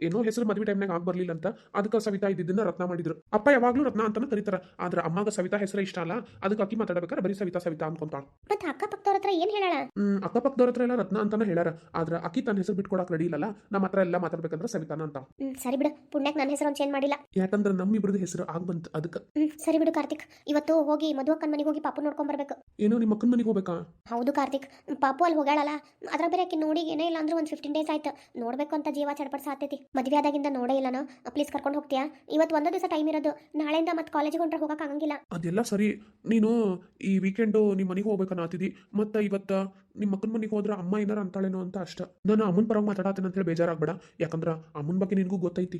ಏನೋ ಹೆಸರು ಮದುವೆ ಟೈಮ್ನಾಗ ಆಗ್ ಬರ್ಲಿಲ್ಲ ಅಂತ ಅದಕ್ಕೆ ಸವಿತಾ ಇದ್ದಿದ್ದನ್ನ ರತ್ನ ಮಾಡಿದ್ರು. ಅಪ್ಪ ಯಾವಾಗ್ಲೂ ರತ್ನ ಅಂತಾನೆ ಕರೀತಾರ, ಆದ್ರ ಅಮ್ಮಾಗ ಸವಿತಾ ಹೆಸರು ಇಷ್ಟ ಅಲ್ಲ. ಅದಕ್ಕೆ ಅಕ್ಕಿ ಮಾತಾಡ್ಬೇಕಾರೆ ಬರೀ ಸವಿತಾ ಸವಿತಾ ಅನ್ಕೊಂತಾಳ. ಮತ್ತೆ ಅಕ್ಕಪಕ್ಕದವ್ರ ಹತ್ರ ಏನ್ ಹೇಳಾಳ? ಅಕ್ಕಪಕ್ಕದವ್ರ ಹತ್ರ ಎಲ್ಲ ರತ್ನ ಅಂತಾನೆ ಹೇಳಾರ. ಆದ್ರ ಅಕ್ಕಿ ತನ್ನ ಹೆಸರು ಬಿಟ್ಕೊಡಕ್ ರೆಡಿ ಇಲ್ಲ. ನಮ್ಮ ಹತ್ರ ಎಲ್ಲ ಮಾತಾಡ್ಬೇಕಂದ್ರೆ ಸವಿತಾನ ಅಂತ. ಸರಿ ಬಿಡು, ಪುಣ್ಯಕ್ಕೆ ನನ್ನ ಹೆಸರು ಚೇಂಜ್ ಮಾಡಿಲ್ಲ. ಯಾಕಂದ್ರೆ ನಮ್ಮಿಬ್ರದ್ದು ಹೆಸರು ಆಗ್ ಬಂತು ಅದಕ್ಕೆ. ಸರಿ ಬಿಡು ಕಾರ್ತಿಕ್, ಇವತ್ತು ಹೋಗಿ ಮದುವಕ್ಕನ ಮನೆಗೆ ಹೋಗಿ ಪಾಪು ನೋಡ್ಕೊಂಡ್ ಬರ್ಬೇಕು. ಏನೋ ನಿಮ್ಮ ಅಕ್ಕನ ಮನೆಗೆ ಹೋಗ್ಬೇಕಾ? ಹೌದು ಕಾರ್ತಿಕ್, ಪಾಪು ಅಲ್ಲಿ ಹೋಗಾಳಲ್ಲ. ಅದ್ರ ಬೇರೆ ಆಕಿ ನೋಡಿ ಏನೇ ಇಲ್ಲ ಅಂದ್ರೆ ಒಂದು 15 days ಆಯ್ತು. ನೋಡ್ಬೇಕು ಅಂತ ಜೀವ ಚಡ್ಪಡ್ಸಾತೈತಿ. ಮದುವೆ ಆದಾಗಿಂದ ನೋಡೇ ಇಲ್ಲ. ನಾನು ಪ್ಲೀಸ್ ಕರ್ಕೊಂಡು ಹೋಗ್ತೀಯಾ? ಇವತ್ತು ಒಂದೇ ದಿವಸ ಟೈಮ್ ಇರೋದು, ನಾಳೆಯಿಂದ ಮತ್ತೆ ಕಾಲೇಜಿಗೆ ಹೊಂಟ್ರೆ ಹೋಗಕ್ ಆಗಂಗಿಲ್ಲ. ಅದೆಲ್ಲ ಸರಿ. ನೀನು ಈ ವೀಕೆಂಡು ನಿಮ್ಮ ಮನೆಗೆ ಹೋಗ್ಬೇಕನ್ನತ್ತಿದಿ. ಮತ್ತೆ ಇವತ್ತ ನಿಮ್ಮ ಅಕ್ಕನ ಮನೆಗೆ ಹೋದ್ರೆ ಅಮ್ಮ ಏನಾರ ಅಂತಾಳೇನೋ ಅಂತ ಅಷ್ಟ. ನಾನು ಅಮ್ಮನ ಪರವಾಗಿ ಮಾತಾಡತ್ತೇನೆ ಅಂತೇಳಿ ಬೇಜಾರಾಗ್ಬೇಡ. ಯಾಕಂದ್ರೆ ಅಮ್ಮನ ಬಗ್ಗೆ ನಿನಗೂ ಗೊತ್ತೈತಿ.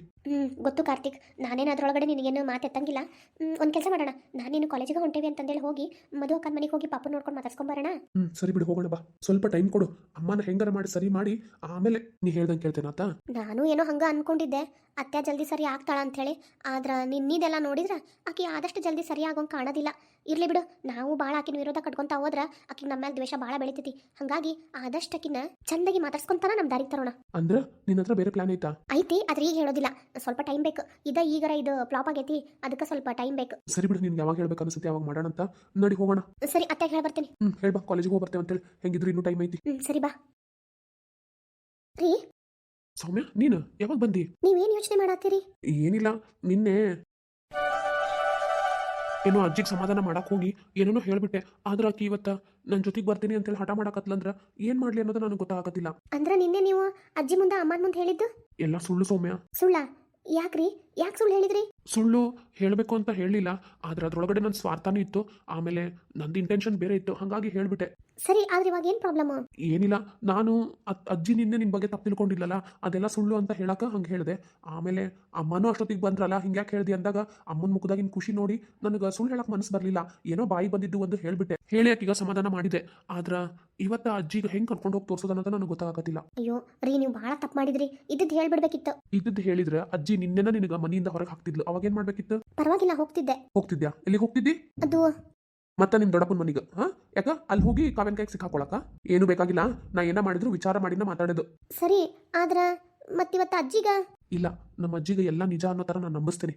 ಗೊತ್ತು ಕಾರ್ತಿಕ್, ನಾನೇನು ಅದ್ರೊಳಗಡೆ ನಿನಗೇನು ಮಾತೆತ್ತಂಗಿಲ್ಲ. ಒಂದು ಕೆಲಸ ಮಾಡೋಣ, ನಾನು ನೀನು ಕಾಲೇಜಿಗೆ ಹೊಂಟೇವಿ ಅಂತಂದೇಳಿ ಹೋಗಿ ಮದುವಕ್ಕನ ಮನೆಗೆ ಹೋಗಿ ಪಾಪು ನೋಡ್ಕೊಂಡು ಮಾತಾಡ್ಸ್ಕೊಂಬರೋಣ. ಸರಿ ಬಿಡು, ಹೋಗೋಣ ಬಾ. ಸ್ವಲ್ಪ ಟೈಮ್ ಕೊಡು, ಅಮ್ಮನ ಹೆಂಗಾರ ಮಾಡಿ ಸರಿ ಮಾಡಿ ಆಮೇಲೆ ನೀ ಹೇಳ್ದಂಗೆ ಕೇಳ್ತೇನೆ ಆತ. ನಾನು ಏನೋ ಹಂಗ ಅನ್ಕೊಂಡಿದ್ದೆ ಅತ್ತೆ ಜಲ್ದಿ ಸರಿ ಆಗ್ತಾಳ ಅಂಥೇಳಿ. ಆದ್ರೆ ನಿನ್ನಿದೆಲ್ಲ ನೋಡಿದ್ರೆ ಆಕಿ ಆದಷ್ಟು ಜಲ್ದಿ ಸರಿ ಆಗೋಂಗೆ ಕಾಣೋದಿಲ್ಲ. ಇರ್ಲಿ ಬಿಡು, ನಾವು ಭಾಳ ಆಕಿನ ವಿರೋಧ ಕಟ್ಕೊಂತ ಹೋದ್ರೆ ಆಕಿಗೆ ನಮ್ಮ ಮೇಲೆ ದ್ವೇಷ ಭಾಳ ಬೆಳಿತೈತಿ. ಹಾಗಾಗಿ ಆದಷ್ಟು ಆಕಿನ ಚಂದಾಗಿ ಮಾತಾಡ್ಸ್ಕೊಂತಾನ ನಮ್ಮ ದಾರಿಗೆ ತರೋಣ. ಅಂದ್ರೆ ನಿನ್ನ ಹತ್ರ ಬೇರೆ ಪ್ಲಾನ್ ಐತಾ? ಐತಿ, ಆದ್ರೆ ಈಗ ಹೇಳೋದಿಲ್ಲ, ಸ್ವಲ್ಪ ಟೈಮ್ ಬೇಕು. ಈಗರ ಇದು ಫ್ಲಾಪ್ ಆಗೈತಿ, ಅದಕ್ಕೆ ಸ್ವಲ್ಪ ಟೈಮ್ ಬೇಕು. ಸರಿ ಬಿಡು, ನಿನ್ಗೆ ಯಾವಾಗ ಹೇಳ್ಬೇಕು ಅನ್ಸುತ್ತೆ ಯಾವಾಗ ಮಾಡೋಣ ಅಂತ. ನಡಿ ಹೋಗೋಣ. ಸರಿ, ಅತ್ತೆ ಹೇಳಿ ಬರ್ತೀನಿ. ಹೇಳ್ಬಾ, ಕಾಲೇಜಿಗೆ ಹೋಗಿ ಬರ್ತೇವೆ ಅಂತೇಳಿ. ಹೆಂಗಿದ್ರು ಇನ್ನೂ ಟೈಮ್ ಐತಿ. ಸರಿ ಬಾ. ರೀ ಸೌಮ್ಯ, ನೀನು ಯಾವಾಗ ಬಂದಿ? ನೀವೇನು ಯೋಚನೆ ಮಾಡತ್ತೀರಿ? ಏನಿಲ್ಲ, ನಿನ್ನೆ ಏನೋ ಅಜ್ಜಿಗೆ ಸಮಾಧಾನ ಮಾಡಕ್ ಹೋಗಿ ಏನೇನೋ ಹೇಳ್ಬಿಟ್ಟೆ. ಆದ್ರೆ ಆಕಿ ಇವತ್ತ ನನ್ನ ಜೊತೆಗೆ ಬರ್ತೀನಿ ಅಂತೇಳಿ ಹಠ ಮಾಡಕತ್ಲಂದ್ರ ಏನ್ ಮಾಡ್ಲಿ ಅನ್ನೋದು ನನಗೆ ಗೊತ್ತಾಗತ್ತಿಲ್ಲ. ಅಂದ್ರೆ ನಿನ್ನೆ ನೀವು ಅಜ್ಜಿ ಮುಂದೆ ಅಮ್ಮನ ಮುಂದೆ ಹೇಳಿದ್ದು ಎಲ್ಲ ಸುಳ್ಳು ಸೌಮ್ಯ. ಸುಳ್ಳ? ಯಾಕ್ರಿ? ಯಾಕೆ ಸುಳ್ಳು ಹೇಳಿದ್ರಿ? ಸುಳ್ಳು ಹೇಳಬೇಕು ಅಂತ ಹೇಳಲಿಲ್ಲ, ಆದ್ರೆ ಅದ್ರೊಳಗಡೆ ನನ್ನ ಸ್ವಾರ್ಥನೂ ಇತ್ತು. ಆಮೇಲೆ ನಂದು ಇಂಟೆನ್ಷನ್ ಬೇರೆ ಇತ್ತು, ಹಾಗಾಗಿ ಹೇಳ್ಬಿಟ್ಟೆ. ಸರಿ ಆದ್ರೆ ಇವಾಗ ಏನು ಪ್ರಾಬ್ಲಮ್? ಏನಿಲ್ಲ, ನಾನು ಅಜ್ಜಿ ನಿನ್ನೆ ನಿನ್ನ ಬಗ್ಗೆ ತಪ್ಪು ತಿಳ್ಕೊಂಡಿಲ್ಲಲ್ಲ, ಅದೆಲ್ಲ ಸುಳ್ಳು ಅಂತ ಹೇಳಕ ಹಂಗೆ ಹೇಳಿದೆ. ಆಮೇಲೆ ಅಮ್ಮನೂ ಅಷ್ಟೊತ್ತಿಗೆ ಬಂದ್ರಲ್ಲ, ಹಿಂಗ್ಯಾಕೆ ಹೇಳ್ದಿ ಅಂದಾಗ ಅಮ್ಮನ ಮುಖದಾಗಿನ ಖುಷಿ ನೋಡಿ ನನಗೆ ಸುಳ್ಳು ಹೇಳಕ್ ಮನಸ್ಸು ಬರಲಿಲ್ಲ. ಏನೋ ಬಾಯಿ ಬಂದಿದ್ದು ಒಂದು ಹೇಳ್ಬಿಟ್ಟೆ. ಹೇಳಿ ಆಕೀಗ ಸಮಾಧಾನ ಮಾಡಿದೆ. ಆದ್ರೆ ಇವತ್ತು ಅಜ್ಜಿಗೆ ಹೆಂಗೆ ಕರ್ಕೊಂಡು ಹೋಗಿ ತೋರ್ಸೋದು ಅನ್ನೋದು ನನಗೆ ಗೊತ್ತಾಗತ್ತಿಲ್ಲ. ಅಯ್ಯೋ ರೀ, ನೀವು ಭಾಳ ತಪ್ಪು ಮಾಡಿದ್ರಿ. ಇದ್ದದ್ದು ಹೇಳ್ಬಿಡ್ಬೇಕಿತ್ತು. ಇದ್ದದ್ದು ಹೇಳಿದ್ರೆ ಅಜ್ಜಿ ನಿನ್ನೆನ ನಿನಗೆ ಮನೆಯಿಂದ ಹೊರಗೆ ಹಾಕ್ತಿದ್ಲು. ಅವಾಗೇನು ಮಾಡ್ಬೇಕಿತ್ತು? ಪರವಾಗಿಲ್ಲ, ಹೋಗ್ತಿದ್ದೆ. ಹೋಗ್ತಿದ್ಯಾ? ಎಲ್ಲಿಗೆ ಹೋಗ್ತಿದ್ದಿ? ಅದು ಮತ್ತೆ ನಿಮ್ಮ ದೊಡ್ಡಪ್ಪನ ಮನೆಗೆ? ಯಾಕ ಅಲ್ಲಿ ಹೋಗಿ ಕಾವ್ಯನ ಕೈಗೆ ಸಿಕ್ಕಾಕೊಳಕ? ಏನು ಬೇಕಾಗಿಲ್ಲ, ನಾ ಏನ ಮಾಡಿದ್ರು ವಿಚಾರ ಮಾಡಿನ ಮಾತಾಡೋದು. ಸರಿ ಆದ್ರೆ ಮತ್ತಿವತ್ತು ಅಜ್ಜಿಗ ಇಲ್ಲ, ನಮ್ಮ ಅಜ್ಜಿಗೆ ಎಲ್ಲ ನಿಜ ಅನ್ನೋ ಥರ ನಾನು ನಂಬಿಸ್ತೀನಿ.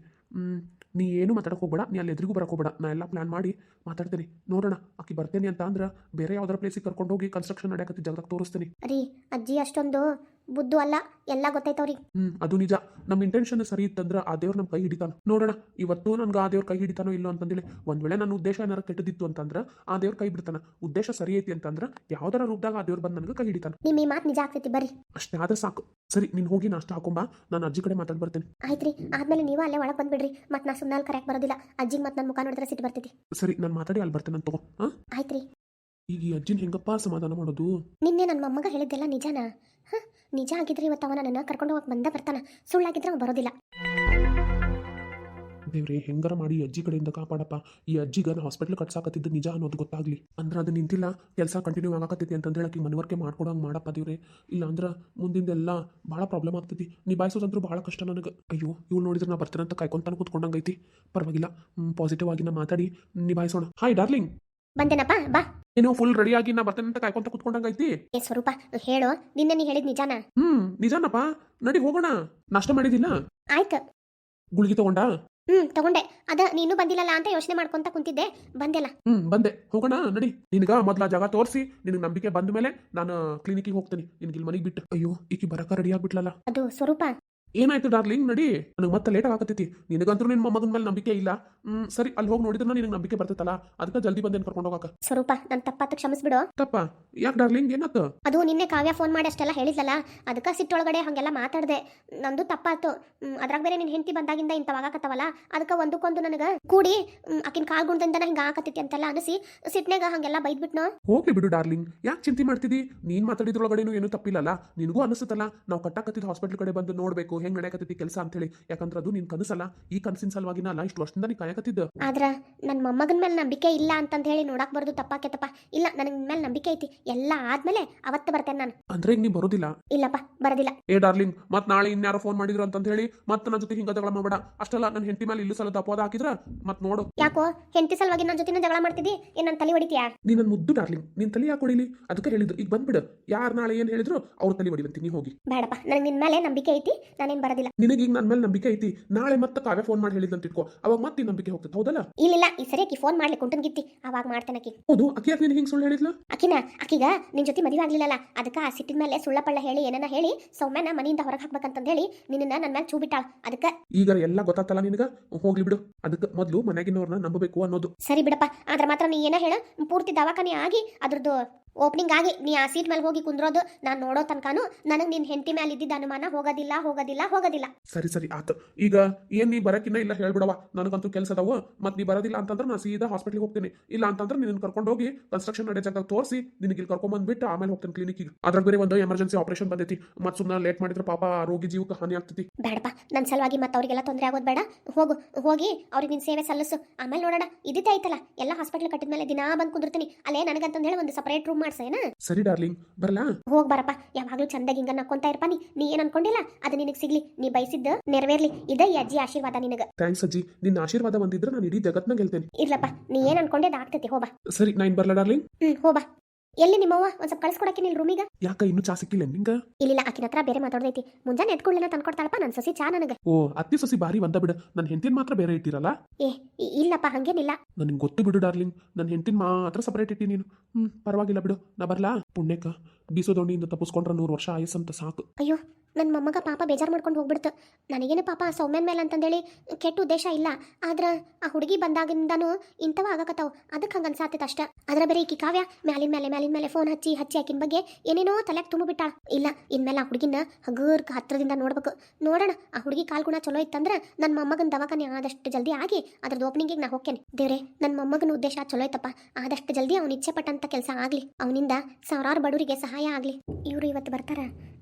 ನೀ ಏನು ಮಾತಾಡಕ್ಕೆ ಹೋಗ್ಬೇಡ, ನೀ ಅಲ್ಲಿ ಎದುರಿಗೂ ಬರಕ್ಕೆ ಹೋಗ್ಬೇಡ. ನಾ ಎಲ್ಲ ಪ್ಲಾನ್ ಮಾಡಿ ಮಾತಾಡ್ತೀನಿ. ನೋಡೋಣ, ಆಕಿ ಬರ್ತೇನೆ ಅಂತ ಅಂದ್ರೆ ಬೇರೆ ಯಾವ್ದಾರ ಪ್ಲೇಸಿಗೆ ಕರ್ಕೊಂಡು ಹೋಗಿ ಕನ್ಸ್ಟ್ರಕ್ಷನ್ ನಡೆಯಕತ್ತಿ ಜಾಗದಾಗ ತೋರಿಸ್ತೀನಿ. ರೀ, ಅಜ್ಜಿ ಅಷ್ಟೊಂದು ಬುದ್ದು ಅಲ್ಲ, ಎಲ್ಲ ಗೊತ್ತೈತವ್ರಿಗೆ. ಅದು ನಿಜ. ನಮ್ಮ ಇಂಟೆನ್ಷನ್ ಸರಿ ಇತ್ತಂದ್ರೆ ಆ ದೇವ್ರು ನಮ್ಮ ಕೈ ಹಿಡಿತಾನ. ನೋಡೋಣ, ಇವತ್ತು ನನ್ಗೆ ಆ ದೇವ್ರ ಕೈ ಹಿಡಿತಾನೋ ಇಲ್ಲೋ ಅಂತಂದೇಳಿ. ಒಂದ್ ವೇಳೆ ನನ್ನ ಉದ್ದೇಶ ಏನಾರ ಕೆಟ್ಟದಿತ್ತು ಅಂತಂದ್ರೆ ಆ ದೇವ್ರ ಕೈ ಬಿಡ್ತಾನ. ಉದ್ದೇಶ ಸರಿ ಐತಿ ಅಂತಂದ್ರೆ ಯಾವ್ದಾರ ರೂಪದಾಗ ಆ ದೇವ್ರು ಬಂದು ನನಗೆ ಕೈ ಹಿಡಿತಾನ. ನಿಮ್ಮ ಈ ಮಾತು ನಿಜ ಆಗ್ತೈತಿ, ಬರ್ರಿ. ಅಷ್ಟೇ ಆದ್ರೆ ಸಾಕು. ಸರಿ, ನೀನು ಹೋಗಿ ನಾಷ್ಟ ಹಾಕೊಂಬಾ, ನಾನು ಅಜ್ಜಿ ಕಡೆ ಮಾತಾಡಿ ಬರ್ತೇನೆ. ಆಯ್ತ್ರಿ, ಆದ್ಮೇಲೆ ನೀವು ಅಲ್ಲೇ ಒಳಗೆ ಬಂದ್ಬಿಡ್ರಿ. ಮತ್ತೆ ನಾ ಸುಮ್ಮನೆ ಕರೆಯಕ್ಕೆ ಬರೋದಿಲ್ಲ. ಅಜ್ಜಿಗೆ ಮತ್ತೆ ನನ್ನ ಮುಖ ನೋಡಿದ್ರೆ ಸಿಟ್ಟು ಬರ್ತೈತಿ. ಸರಿ, ನಾನು ಮಾತಾಡಿ ಅಲ್ಲಿ ಬರ್ತೇನೆ ಅಂತ ತಗೋ. ಆಯ್ತ್ರಿ. ಈಗ ಈ ಅಜ್ಜಿನ ಹೆಂಗಪ್ಪ ಸಮಾಧಾನ ಮಾಡೋದು? ನಿನ್ನೆ ನನ್ನ ಮೊಮ್ಮಗ ಹೇಳಿದ್ದೆಲ್ಲ ನಿಜನಾ? ನಿಜ ಆಗಿದ್ರೆ ಇವತ್ತು ಅವ ನನ್ನನ್ನು ಕರ್ಕೊಂಡು ಹೋಗಕ್ಕೆ ಬಂದ ಬರ್ತಾನ. ಸುಳ್ಳಾಗಿದ್ರೆ ಅವ ಬರೋದಿಲ್ಲ. ದೇವ್ರೆ, ಹೆಂಗಾರ ಮಾಡಿ ಈ ಅಜ್ಜಿ ಕಡೆಯಿಂದ ಕಾಪಾಡಪ್ಪ. ಈ ಅಜ್ಜಿಗೆ ನಾನು ಹಾಸ್ಪಿಟ್ಲ್ ಕಟ್ಸಾಕತ್ತಿದ್ದು ನಿಜ ಅನ್ನೋದು ಗೊತ್ತಾಗ್ಲಿ. ಅಂದ್ರೆ ಅದು ನಿಂತಿಲ್ಲ, ಕೆಲಸ ಕಂಟಿನ್ಯೂ ಆಗಾಕತ್ತೈತಿ ಅಂತಂದ್ರೆ ಹೇಳಕ್ಕೆ ಮನವರಿಕೆ ಮಾಡ್ಕೊಡಂಗೆ ಮಾಡಪ್ಪ ದೇವ್ರೆ. ಇಲ್ಲ ಅಂದ್ರೆ ಮುಂದಿಂದೆಲ್ಲ ಭಾಳ ಪ್ರಾಬ್ಲಮ್ ಆಗ್ತೈತಿ. ನಿಭಾಯಿಸೋದಂದ್ರೂ ಭಾಳ ಕಷ್ಟ ನನಗೆ. ಅಯ್ಯೋ, ಇವ್ಳು ನೋಡಿದ್ರೆ ನಾ ಬರ್ತೇನೆ ಅಂತ ಕಾಯ್ಕೊಂತಾನೆ ಕೂತ್ಕೊಂಡಂಗೈತಿ. ಪರವಾಗಿಲ್ಲ, ಪಾಸಿಟಿವ್ ಆಗಿ ನಾ ಮಾತಾಡಿ ನಿಭಾಯಿಸೋಣ. Hi darling. ಬಂದೇನಪ್ಪ, ಬಾ. ಏನೋ ಫುಲ್ ರೆಡಿಯಾಗಿ ನಾ ಬರ್ತೇನೆ ಅಂತ ಕಾಯ್ಕೊಂತ ಕೂತ್ಕೊಂಡಂಗೈತಿ. ಏ ಸ್ವರೂಪ, ಹೇಳು, ನಿನ್ನೆ ನೀ ಹೇಳಿದ್ ನಿಜಾನ? ನಿಜಾನಪ್ಪ. ನಡಿ ಹೋಗೋಣ. ನಾಷ್ಟ ಮಾಡಿದಿಲ್ಲ? ಆಯ್ತು. ಗುಳಿಗೆ ತಗೊಂಡಾ? ತಗೊಂಡೆ. ಅದ ನೀನು ಬಂದಿಲ್ಲಲ್ಲ ಅಂತ ಯೋಚನೆ ಮಾಡ್ಕೊಂತ ಕುಂತಿದ್ದೆ. ಬಂದೆಲ್ಲ. ಬಂದೆ. ಹೋಗೋಣ ನಡಿ. ನಿನಗ ಮೊದ್ಲ ಜಾಗ ತೋರಿಸಿ ನಿನಗೆ ನಂಬಿಕೆ ಬಂದ ಮೇಲೆ ನಾನು ಕ್ಲಿನಿಕ್ಗೆ ಹೋಗ್ತೀನಿ. ನಿನಗೆ ಇಲ್ಲಿ ಮನೆಗೆ ಬಿಟ್ಟು. ಅಯ್ಯೋ, ಈಕಿ ಬರಕ ರೆಡಿ ಆಗ್ಬಿಟ್ಲಲ್ಲ. ಅದು ಸ್ವರೂಪ. ಏನಾಯ್ತು ಡಾರ್ಲಿಂಗ್? ನಡಿ, ನನಗೆ ಮತ್ತೆ ಲೇಟ್ ಆಗತ್ತೈತಿ. ನಿನಗಂತೂ ನಿನ್ನ ಮೊಮ್ಮಗನ ಮೇಲೆ ನಂಬಿಕೆ ಇಲ್ಲ. ಸರಿ, ಅಲ್ಲಿ ಹೋಗಿ ನೋಡಿದ್ರೆ ನಿನಗೆ ನಂಬಿಕೆ ಬರ್ತೈತಲ್ಲ, ಅದಕ್ಕೆ ಜಲ್ದಿ ಬಂದೇನು ಕರ್ಕೊಂಡು ಹೋಗಾಕ. ಸ್ವರೂಪ, ನನ್ನ ತಪ್ಪಾತು, ಕ್ಷಮಿಸ್ಬಿಡು. ತಪ್ಪ? ಯಾಕೆ ಡಾರ್ಲಿಂಗ್, ಏನಾಯ್ತು? ಅದು ನಿನ್ನೆ ಕಾವ್ಯ ಫೋನ್ ಮಾಡಿ ಅಷ್ಟೆಲ್ಲ ಹೇಳಿದ್ಲಲ್ಲ, ಅದಕ್ಕೆ ಸಿಟ್ಟೊಳಗಡೆ ಹಾಗೆಲ್ಲ ಮಾತಾಡ್ದೆ. ನಂದು ತಪ್ಪಾತು. ಅದ್ರಾಗ ಬೇರೆ ನಿನ್ನ ಹೆಂಡತಿ ಬಂದಾಗಿಂದ ಇಂಥವಾಗತ್ತವಲ್ಲ, ಅದಕ್ಕೆ ಒಂದಕ್ಕೊಂದು ನನಗೆ ಕೂಡಿ ಆಕಿನ ಕಾಲ್ಗುಣದಿಂದ ಹಿಂಗೆ ಆಗತ್ತೈತಿ ಅಂತೆಲ್ಲ ಅನಿಸಿ ಸಿಟ್ನಾಗ ಹಾಗೆಲ್ಲ ಬೈದ್ಬಿಟ್ನೋ. ಹೋಗ್ಲಿ ಬಿಡು ಡಾರ್ಲಿಂಗ್, ಯಾಕೆ ಚಿಂತೆ ಮಾಡ್ತಿದ್ದಿ? ನೀನ್ ಮಾತಾಡಿದ್ರೊಳಗಡೆನೂ ಏನೂ ತಪ್ಪಿಲ್ಲಲ್ಲ. ನಿನಗೂ ಅನಿಸುತ್ತಲ್ಲ, ನಾವು ಕಟ್ಟಾಕತ್ತಿದ್ದು ಹಾಸ್ಪಿಟ್ಲ್ ಕಡೆ ಬಂದು ನೋಡ್ಬೇಕು ಹೆಂಗ್ ನಡೆಯಕತ್ತೈತಿ ಕೆಲಸ ಅಂತ ಹೇಳಿ. ಯಾಕಂದ್ರೆ ಅದು ನಿನ್ ಕನಸಲ್ಲ. ಈ ಕನಸಿನ ಸಲುವಾಗಿ ನಾ ಇಷ್ಟು ವರ್ಷದಿಂದ ನೀ ಕಾಯಕತ್ತಿದ್ದ. ಆದ್ರ ನನ್ನ ಮೊಮ್ಮಗನ ಮೇಲೆ ನಂಬಿಕೆ ಇಲ್ಲ ಅಂತಂತ ಹೇಳಿ ನೋಡಕ್ ಬರೋದು ತಪ್ಪಾಕೆತಪ್ಪ. ಇಲ್ಲ, ನನಗೆ ನಿನ್ ಮೇಲೆ ನಂಬಿಕೆ ಐತಿ. ಎಲ್ಲ ಆದ್ಮೇಲೆ ಅವತ್ತು ಬರ್ತೇನೆ ನಾನು. ಅಂದ್ರೆ ಈಗ ನೀ ಬರೋದಿಲ್ಲ? ಇಲ್ಲಪ್ಪ, ಬರೋದಿಲ್ಲ. ಏ ಡಾರ್ಲಿಂಗ್, ಮತ್ ನಾಳೆ ಇನ್ಯಾರೋ ಫೋನ್ ಮಾಡಿದ್ರು ಅಂತ ಹೇಳಿ ಮತ್ತೆ ನನ್ನ ಜೊತೆ ಹಿಂಗ ಜಗಳ ಮಾಡಬೇಡ. ಅಷ್ಟಲ್ಲ, ನನ್ನ ಹೆಂಡತಿ ಮೇಲೆ ಇಲ್ಲೂ ಸಲ ಅಪವಾದ ಹಾಕಿದ್ರ ಮತ್ ನೋಡು. ಯಾಕೋ ಹೆಂಡತಿ ಸಲುವಾಗಿ ನನ್ನ ಜೊತೆ ಜಗಳ ಮಾಡ್ತಿದ್ದಿ? ಏನ್ ನನ್ನ ತಲೆ ಹೊಡಿತೀಯಾ? ನೀ ನನ್ನ ಮುದ್ದು ಡಾರ್ಲಿಂಗ್, ನಿನ್ ತಲೆ ಯಾಕೆ ಹೊಡಿಲಿ? ಅದಕ್ಕೆ ಹೇಳಿದ್ರು, ಈಗ ಬಂದ್ಬಿಡು. ಯಾರು ನಾಳೆ ಏನ್ ಹೇಳಿದ್ರು ಅವ್ರ ತಲೆ ಹೊಡಿವಂತೀನಿ. ನೀ ಹೋಗಿ. ಬೇಡಪ್ಪ, ನನಗೆ ನಿನ್ ಮೇಲೆ ನಂಬಿಕೆ ಐತಿ, ನಾನೇನ್ ಬರೋದಿಲ್ಲ. ನಿನಗೆ ಈಗ ನನ್ನ ಮೇಲೆ ನಂಬಿಕೆ ಐತಿ. ನಾಳೆ ಮತ್ತೆ ಕಾವ್ಯ ಫೋನ್ ಮಾಡಿ ಹೇಳಿದಂತ ಇಟ್ಕೋ, ಅವಾಗ ಮತ್ತೆ ನಂಬಿಕೆ ಹೋಗ್ತದೆ. ಹೌದಲ್ಲ? ಇಲ್ಲ, ಈ ಸರಿ ಆಕಿ ಫೋನ್ ಮಾಡ್ಲಿ ಕುಂಟನ್ಗಿತ್ತಿ, ಅವಾಗ ಮಾಡ್ತೇನೆ ಆಕಿ. ಹೌದು, ಅಕ್ಕಿ ಯಾಕೆ ನಿನಗೆ ಹಿಂಗೆ ಸುಳ್ಳು ಹೇಳಿದ್ಲ? ಆಕಿಗ ನಿನ್ ಜೊತೆ ಮದುವೆ ಆಗ್ಲಿಲ್ಲಲ್ಲ, ಅದಕ್ಕೆ ಆ ಸಿಟ್ಟಿನ ಮೇಲೆ ಸುಳ್ಳ ಪಳ್ಳ ಹೇಳಿ ಏನನ್ನ ಹೇಳಿ ಸೌಮ್ಯನ ಮನೆಯಿಂದ ಹೊರಗೆ ಹಾಕ್ಬೇಕಂತ ಹೇಳಿ ನಿನ್ನ ನನ್ನ ಮೇಲೆ ಚೂ ಬಿಟ್ಟಾಳ. ಅದಕ್ಕೆ ಈಗ ಎಲ್ಲ ಗೊತ್ತಾತಲ್ಲ ನಿನಗ, ಹೋಗ್ಲಿ ಬಿಡು. ಅದಕ್ಕೆ ಮೊದಲು ಮನೆಗಿನವ್ರನ್ನ ನಂಬಬೇಕು ಅನ್ನೋದು. ಸರಿ ಬಿಡಪ್ಪ. ಆದ್ರೆ ಮಾತ್ರ ನೀ ಏನ ಹೇಳ, ಪೂರ್ತಿ ದವಾಖಾನೆ ಆಗಿ ಅದ್ರದ್ದು ಓಪನಿಂಗ್ ಆಗಿ ನೀ ಆ ಸೀಟ್ ಮೇಲೆ ಹೋಗಿ ಕುಂದ್ರೋದು ನಾನು ನೋಡೋ ತನಕನೂ ನನಗೆ ನಿನ್ನ ಹೆಂಡತಿ ಮೇಲೆ ಇದ್ದಿದ್ದ ಅನುಮಾನ ಹೋಗೋದಿಲ್ಲ ಹೋಗೋದಿಲ್ಲ ಹೋಗೋದಿಲ್ಲ. ಸರಿ ಸರಿ ಆತು. ಈಗ ಏನ್ ನೀ ಬರಕಿನ್ನ ಇಲ್ಲ ಹೇಳ್ಬಿಡವ. ನನಗಂತೂ ಕೆಲಸ ಅದಾವ. ಮತ್ತೆ ನೀ ಬರೋದಿಲ್ಲ ಅಂತಂದ್ರೆ ನಾನು ಸೀದಾ ಹಾಸ್ಪಿಟ್ಲಿಗೆ ಹೋಗ್ತೀನಿ. ಇಲ್ಲ ಅಂತಂದ್ರೆ ನಿನ್ನ ಕರ್ಕೊಂಡು ಹೋಗಿ ಕನ್ಸ್ಟ್ರಕ್ಷನ್ ನಡೆಯ ಜಾಗ ತೋರಿಸಿ ನಿನಗೆ ಇಲ್ಲಿ ಕರ್ಕೊಂಡ್ ಬಂದ್ಬಿಟ್ಟು ಆಮೇಲೆ ಹೋಗ್ತೀನಿ ಕ್ಲಿನಿಕ್ಗೆ. ಅದ್ರಾಗ ಬೇರೆ ಒಂದು ಎಮರ್ಜೆನ್ಸಿ ಆಪರೇಷನ್ ಬಂದೈತಿ. ಮತ್ತೆ ಸುಮ್ಮನೆ ಲೇಟ್ ಮಾಡಿದ್ರೆ ಪಾಪ ರೋಗಿ ಜೀವಕ್ಕೆ ಹಾನಿ ಆಗ್ತೈತಿ. ಬೇಡಪ್ಪ, ನನ್ನ ಸಲುವಾಗಿ ಮತ್ತೆ ಅವರಿಗೆಲ್ಲ ತೊಂದರೆ ಆಗೋದು ಬೇಡ. ಹೋಗಿ ಅವ್ರಿಗೆ ನಿನ್ನ ಸೇವೆ ಸಲ್ಲಿಸು. ಆಮೇಲೆ ನೋಡೋಣ. ಇದ್ದಿದ್ದೆ ಐತಲ್ಲ, ಎಲ್ಲ ಹಾಸ್ಪಿಟ್ಲ್ ಕಟ್ಟಿದ ಮೇಲೆ ದಿನಾ ಬಂದು ಕುಂದಿರ್ತೀನಿ. ಅಲ್ಲೇ ನನಗಂತಂದು ಹೇಳಿ ಒಂದು ಸಪರೇಟ್ ರೂಮ್ ಮಾಡ್ಸೇನಾ? ಸರಿ ಡಾರ್ಲಿಂಗ್, ಬರಲಾ? ಹೋಗ್ ಬರಪ್ಪ. ಯಾವಾಗ್ಲೂ ಚಂದಾಗಿ ಹಿಂಗ ನಕ್ಕೊಂತ ಇರ್ಪ. ನೀ ಏನ್ ಅನ್ಕೊಂಡಿಲ್ಲ ಅದು ನಿನಗೆ ಸಿಗ್ಲಿ. ನೀ ಬಯಸಿದ್ದ ನೆರವೇರ್ಲಿ. ಇದೇ ಈ ಅಜ್ಜಿ ಆಶೀರ್ವಾದ ನಿನಗ. ಥ್ಯಾಂಕ್ಸ್ ಅಜ್ಜಿ. ನಿನ್ನ ಆಶೀರ್ವಾದ ಬಂದಿದ್ರೆ ನಾನು ಇಡೀ ಜಗತ್ನಾಗ ಗೆಲ್ತೇನೆ. ಇರ್ಲಪ್ಪ, ನೀ ಏನ್ ಅನ್ಕೊಂಡೆ ಆಗ್ತೈತಿ. ಹೋಬಾ. ಸರಿ, ನಾ ಇನ್ ಬರ್ಲಾ ಡಾರ್ಲಿಂಗ್? ಹೋಬಾ. ಎಲ್ಲಿ ನಿಮ್ಮವ್ವ? ಒಂದ್ ಸ್ವಲ್ಪ ಕಳ್ಸ್ಕೊಡಕ್ಕೆ ನಿಲ್ ರೂಮಿಗ. ಯಾಕ ಇನ್ನೂ ಚಾ ಸಿಕ್ಕಿಲ್ಲ ನಿಂಗ? ಇಲ್ಲ, ಆಕಿನ ಹತ್ರ ಬೇರೆ ಮಾತಾಡ್ದೈತಿ. ಮುಂಜಾನೆ ಎತ್ಕೊಳ್ಳಿನ ತಂದ್ಕೊಡ್ತಾಳಪ್ಪ ನನ್ನ ಸೊಸಿ ಚಾ ನನಗ. ಓ, ಅತ್ತಿ ಸೊಸಿ ಬಾರಿ ಬಂದ ಬಿಡು. ನನ್ನ ಹೆಂಡತಿನ ಮಾತ್ರ ಬೇರೆ ಇಟ್ಟಿರಲ್ಲ? ಇಲ್ಲಪ್ಪ, ಹಂಗೇನಿಲ್ಲ. ನನಗೆ ಗೊತ್ತು ಬಿಡು ಡಾರ್ಲಿಂಗ್. ನನ್ನ ಹೆಂಡತಿನ ಮಾತ್ರ ಸಪರೇಟ್ ಇಟ್ಟಿ ನೀನು. ಪರವಾಗಿಲ್ಲ ಬಿಡು. ನಾ ಬರ್ಲಾ? ಪುಣ್ಯಕ್ಕ ಬೀಸೋ ದೋಣಿಯಿಂದ ತಪ್ಪಿಸ್ಕೊಂಡ್ರೆ 100 ವರ್ಷ ಆಯಸ್ಸಂತ ಸಾಕು. ಅಯ್ಯೋ ನನ್ನ ಮೊಮ್ಮಗ ಪಾಪ ಬೇಜಾರು ಮಾಡ್ಕೊಂಡು ಹೋಗ್ಬಿಡ್ತು. ನನಗೇನು ಪಾಪ ಸೌಮ್ಯನ ಮೇಲೆ ಅಂತಂದೇಳಿ ಕೆಟ್ಟ ಉದ್ದೇಶ ಇಲ್ಲ, ಆದ್ರೆ ಆ ಹುಡುಗಿ ಬಂದಾಗಿಂದನೂ ಇಂಥವ ಆಗಕತ್ತಾವು, ಅದಕ್ಕೆ ಹಂಗೆ ಅನ್ಸಾತೈತೆ ಅಷ್ಟ. ಅದ್ರ ಬೇರೆ ಈಕಿ ಕಾವ್ಯ ಮ್ಯಾಲಿನ ಮೇಲೆ ಫೋನ್ ಹಚ್ಚಿ ಆಕಿನ ಬಗ್ಗೆ ಏನೇನೋ ತಲೆಗೆ ತುಂಬಿಬಿಟ್ಟಾಳ. ಇಲ್ಲ ಇನ್ಮೇಲೆ ಆ ಹುಡುಗಿನ ಹಗುರ್ಕ ಹತ್ರದಿಂದ ನೋಡ್ಬೇಕು. ನೋಡೋಣ, ಆ ಹುಡುಗಿ ಕಾಲ್ಗುಣ ಚಲೋ ಇತ್ತಂದ್ರೆ ನನ್ನ ಮೊಮ್ಮಗನ ದವಾಖಾನೆ ಆದಷ್ಟು ಜಲ್ದಿ ಆಗಿ ಅದ್ರದ್ದು ಓಪನಿಂಗಿಗೆ ನಾ ಹೋಗ್ತೇನೆ. ದೇವ್ರೆ, ನನ್ನ ಮೊಮ್ಮಗನ ಉದ್ದೇಶ ಚಲೋ ಐತಪ್ಪ, ಆದಷ್ಟು ಜಲ್ದಿ ಅವ್ನು ಇಚ್ಛೆ ಪಟ್ಟಂತ ಕೆಲಸ ಆಗಲಿ, ಅವನಿಂದ ಸಾವಿರಾರು ಬಡವರಿಗೆ ಸಹಾಯ ಆಗಲಿ. ಇವರು ಇವತ್ತು ಬರ್ತಾರ,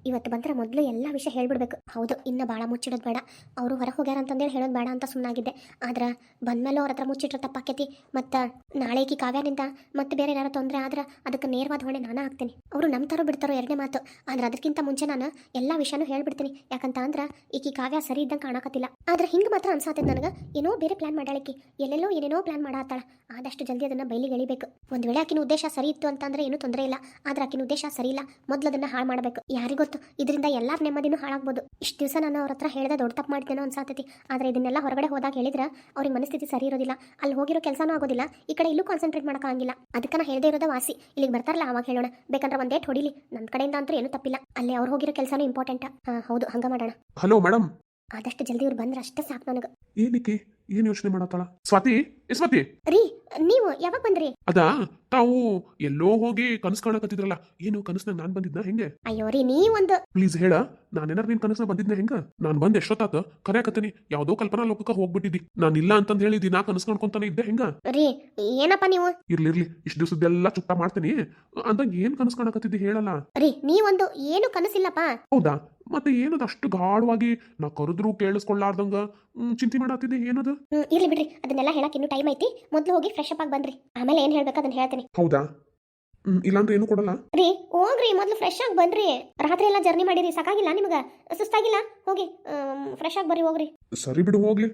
ಇವತ್ತು ಬಂದ್ರೆ ಮೊದಲು ಎಲ್ಲ ವಿಷಯ ಹೇಳ್ಬಿಡ್ಬೇಕು. ಹೌದು, ಇನ್ನು ಭಾಳ ಮುಚ್ಚಿಡೋದು ಬೇಡ. ಅವರು ಹೊರ ಹೋಗ್ಯಾರ ಅಂತಂದೇಳಿ ಹೇಳೋದು ಬೇಡ ಅಂತ ಸುಮ್ಮನಾಗಿದ್ದೆ. ಆದ್ರೆ ಬಂದ್ಮೇಲೆ ಅವ್ರ ಹತ್ರ ಮುಚ್ಚಿಟ್ರೆ ತಪ್ಪಾಕೈತಿ. ಮತ್ತು ನಾಳೆ ಈಕಿ ಕಾವ್ಯನಿಂದ ಮತ್ತೆ ಬೇರೆ ಏನಾರು ತೊಂದರೆ ಆದ್ರೆ ಅದಕ್ಕೆ ನೇರವಾದ ಹೊಣೆ ನಾನೇ ಆಗ್ತೀನಿ. ಅವರು ನಂಬ್ತಾರೋ ಬಿಡ್ತಾರೋ ಎರಡನೇ ಮಾತು, ಆದ್ರೆ ಅದಕ್ಕಿಂತ ಮುಂಚೆ ನಾನು ಎಲ್ಲ ವಿಷಯನೂ ಹೇಳ್ಬಿಡ್ತೀನಿ. ಯಾಕಂತ ಅಂದ್ರೆ ಈಕಿ ಕಾವ್ಯ ಸರಿ ಇದ್ದಂಗೆ ಕಾಣಕತ್ತಿಲ್ಲ. ಆದ್ರೆ ಹಿಂಗೆ ಮಾತ್ರ ಅನ್ಸಾತೈತೆ ನನಗೆ, ಏನೋ ಬೇರೆ ಪ್ಲಾನ್ ಮಾಡಾಳಿಕಿ, ಎಲ್ಲೆಲ್ಲೋ ಏನೇನೋ ಪ್ಲಾನ್ ಮಾಡಾತ್ತಾಳ. ಆದಷ್ಟು ಜಲ್ದಿ ಅದನ್ನು ಬಯಲಿಗೆ ಎಳಿಬೇಕು. ಒಂದು ವೇಳೆ ಆಕಿನ ಉದ್ದೇಶ ಸರಿ ಇತ್ತು ಅಂತಂದ್ರೆ ಏನೂ ತೊಂದರೆ ಇಲ್ಲ, ಆದ್ರೆ ಆಕಿನ ಉದ್ದೇಶ ಸರಿ ಇಲ್ಲ, ಮೊದಲು ಅದನ್ನು ಹಾಳು ಮಾಡಬೇಕು. ಯಾರಿಗೊತ್ತು, ಇದರಿಂದ ಎಲ್ಲರ ನೆಮ್ಮದಿನೂ ಹಾಳಾಗ್ಬೋದು. ಇಷ್ಟು ದಿವಸ ನಾನು ಅವ್ರ ಹತ್ರ ಹೇಳಿದೆ ದೊಡ್ಡ ತಪ್ಪು ಮಾಡ್ತೇನೋ ಅನ್ಸಾತೈತಿ. ಆದರೆ ಇದನ್ನೆಲ್ಲ ಹೊರಗಡೆ ಹೋದಾಗ ಹೇಳಿದ್ರೆ ಅವ್ರಿಗೆ ಮನಸ್ಥಿತಿ ಸರಿ ಇರೋದಿಲ್ಲ, ಅಲ್ಲಿ ಹೋಗಿರೋ ಕೆಲಸನೂ ಆಗೋದಿಲ್ಲ, ಈ ಕಡೆ ಇಲ್ಲೂ ಕಾನ್ಸಂಟ್ರೇಟ್ ಮಾಡೋಕ್ಕಾಗಿಲ್ಲ. ಅದಕ್ಕೆ ನಾ ಹೇಳದೇ ಇರೋದ ವಾಸಿ. ಇಲ್ಲಿಗೆ ಬರ್ತಾರಲ್ಲ ಅವಾಗ ಹೇಳೋಣ, ಬೇಕಂದ್ರೆ ಒಂದೇ ಹೊಡಿಲಿ, ನನ್ನ ಕಡೆಯಿಂದ ಅಂತೂ ಏನೂ ತಪ್ಪಿಲ್ಲ. ಅಲ್ಲಿ ಅವ್ರು ಹೋಗಿರೋ ಕೆಲಸನೂ ಇಂಪಾರ್ಟೆಂಟ್. ಹೌದು, ಹಂಗೆ ಮಾಡೋಣ. Hello madam. ಆದಷ್ಟು ಜಲ್ದಿ ಇವ್ರು ಬಂದ್ರೆ ಅಷ್ಟೇ ಸಾಕು ನನಗೆ. ಏನಕ್ಕೆ ಏನು ಯೋಚನೆ ಮಾಡತ್ತಾಳ? ಸ್ವಾತಿ, ಸ್ವಾತಿ ರೀ, ನೀವು ಯಾವಾಗ ಬಂದ್ರಿ? ಅದಾ ತಾವು ಎಲ್ಲೋ ಹೋಗಿ ಕನಸು ಕಾಣಕತ್ತಿದ್ರಲ್ಲ, ಏನು ಕನಸ್ನಾಗ ನಾನ್ ಬಂದಿದ್ನ ಹೆಂಗೆ? ಅಯ್ಯೋ ರೀ, ನೀವೊಂದು ಪ್ಲೀಸ್ ಹೇಳ, ನಾನೇನಾರು ನಿನ್ ಕನಸ್ನ ಬಂದಿದ್ನ ಹೆಂಗ? ನಾನ್ ಬಂದ್ ಎಷ್ಟೊತ್ತಾತ ಕರೆಯಕತ್ತೀನಿ, ಯಾವ್ದೋ ಕಲ್ಪನಾ ಲೋಕಕ್ಕೆ ಹೋಗ್ಬಿಟ್ಟಿದ್ದಿ. ನಾನ್ ಇಲ್ಲ ಅಂತಂದ್ ಹೇಳಿ ದಿನಾ ಕನಸು ಕಾಣ್ಕೊಂತಾನೆ ಇದ್ದೆ ಹೆಂಗ? ರೀ, ಏನಪ್ಪ ನೀವು? ಇರ್ಲಿ ಇಷ್ಟು ದಿವಸದ್ದೆಲ್ಲ ಚುಕ್ತಾ ಮಾಡ್ತೀನಿ ಅಂದಂಗ ಏನ್ ಕನಸು ಕಾಣಕತ್ತಿದ್ದಿ ಹೇಳಲ್ಲ. ರೀ, ನೀವೊಂದು ಏನು ಕನಸಿಲ್ಲಪ್ಪ. ಹೌದಾ? ಮತ್ತೆ ಏನದು ಅಷ್ಟು ಗಾಢವಾಗಿ ನಾ ಕರೆದ್ರು ಕೇಳಿಸ್ಕೊಳ್ಳಾರ್ದಂಗ ಚಿಂತೆ ಮಾಡತ್ತಿದ್ದೆ ಏನದು? ಇರ್ಲಿ ಬಿಡ್ರಿ, ಅದನ್ನೆಲ್ಲ ಹೇಳಕ್ ಇನ್ನೂ ಟೈಮ್ ಐತಿ. ಮೊದಲು ಹೋಗಿ ಫ್ರೆಶ್ ಅಪ್ ಆಗಿ ಬನ್ರಿ, ಆಮೇಲೆ ಏನ್ ಹೇಳ್ಬೇಕು ಅದನ್ನ ಹೇಳ್ತೀನಿ. ಹೌದಾ? ಇಲ್ಲಾಂದ್ರೆ ಏನು ಕೊಡಲ್ಲ ರೀ. ಹೋಗ್ರಿ, ಮೊದಲು ಫ್ರೆಶ್ ಆಗಿ ಬನ್ರಿ. ರಾತ್ರಿ ಎಲ್ಲ ಜರ್ನಿ ಮಾಡಿರಿ, ಸಾಕಾಗಿಲ್ಲ ನಿಮ್ಗೆ? ಸುಸ್ತಾಗಿಲ್ಲ? ಹೋಗಿ ಫ್ರೆಶ್ ಆಗಿ ಬರ್ರಿ, ಹೋಗ್ರಿ. ಸರಿ ಬಿಡು, ಹೋಗ್ಲಿ.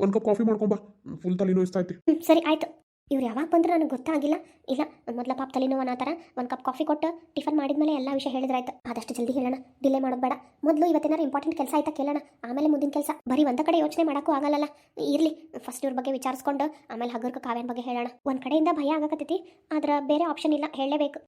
ಒಂದ್ ಕಪ್ ಕಾಫಿ ಮಾಡ್ಕೊಂಬಾ, ಫುಲ್ ತಲೆ ನೋಯಿಸ್ತೈತಿ. ಸರಿ ಆಯ್ತು. ಇವ್ರು ಯಾವಾಗ ಬಂದ್ರೆ ನನಗೆ ಗೊತ್ತಾಗಿಲ್ಲ. ಇಲ್ಲ, ಮೊದಲ ಪಾಪ ತಲೆನೋವು ಅನ್ನೋ ಒಂದು ಕಪ್ ಕಾಫಿ ಕೊಟ್ಟು ಟಿಫನ್ ಮಾಡಿದ್ಮೇಲೆ ಎಲ್ಲ ವಿಷಯ ಹೇಳಿದ್ರಾಯ್ತು. ಆದಷ್ಟು ಜಲ್ದಿ ಹೇಳೋಣ, ಡಿಲೇ ಮಾಡೋದು ಬೇಡ. ಮೊದಲು ಇವತ್ತೇನಾರು ಇಂಪಾರ್ಟೆಂಟ್ ಕೆಲಸ ಆಯ್ತಾ ಕೇಳೋಣ, ಆಮೇಲೆ ಮುಂದಿನ ಕೆಲಸ. ಬರೀ ಒಂದ ಕಡೆ ಯೋಚನೆ ಮಾಡೋಕ್ಕೂ ಆಗಲ್ಲ. ಇರ್ಲಿ, ಫಸ್ಟ್ ಇವ್ರ ಬಗ್ಗೆ ವಿಚಾರಿಸ್ಕೊಂಡು ಆಮೇಲೆ ಹಗರ್ಕ ಕಾವ್ಯನ ಬಗ್ಗೆ ಹೇಳೋಣ. ಒಂದು ಕಡೆಯಿಂದ ಭಯ ಆಗಕತ್ತೈತಿ, ಆದ್ರೆ ಬೇರೆ ಆಪ್ಷನ್ ಇಲ್ಲ, ಹೇಳಲೇಬೇಕು.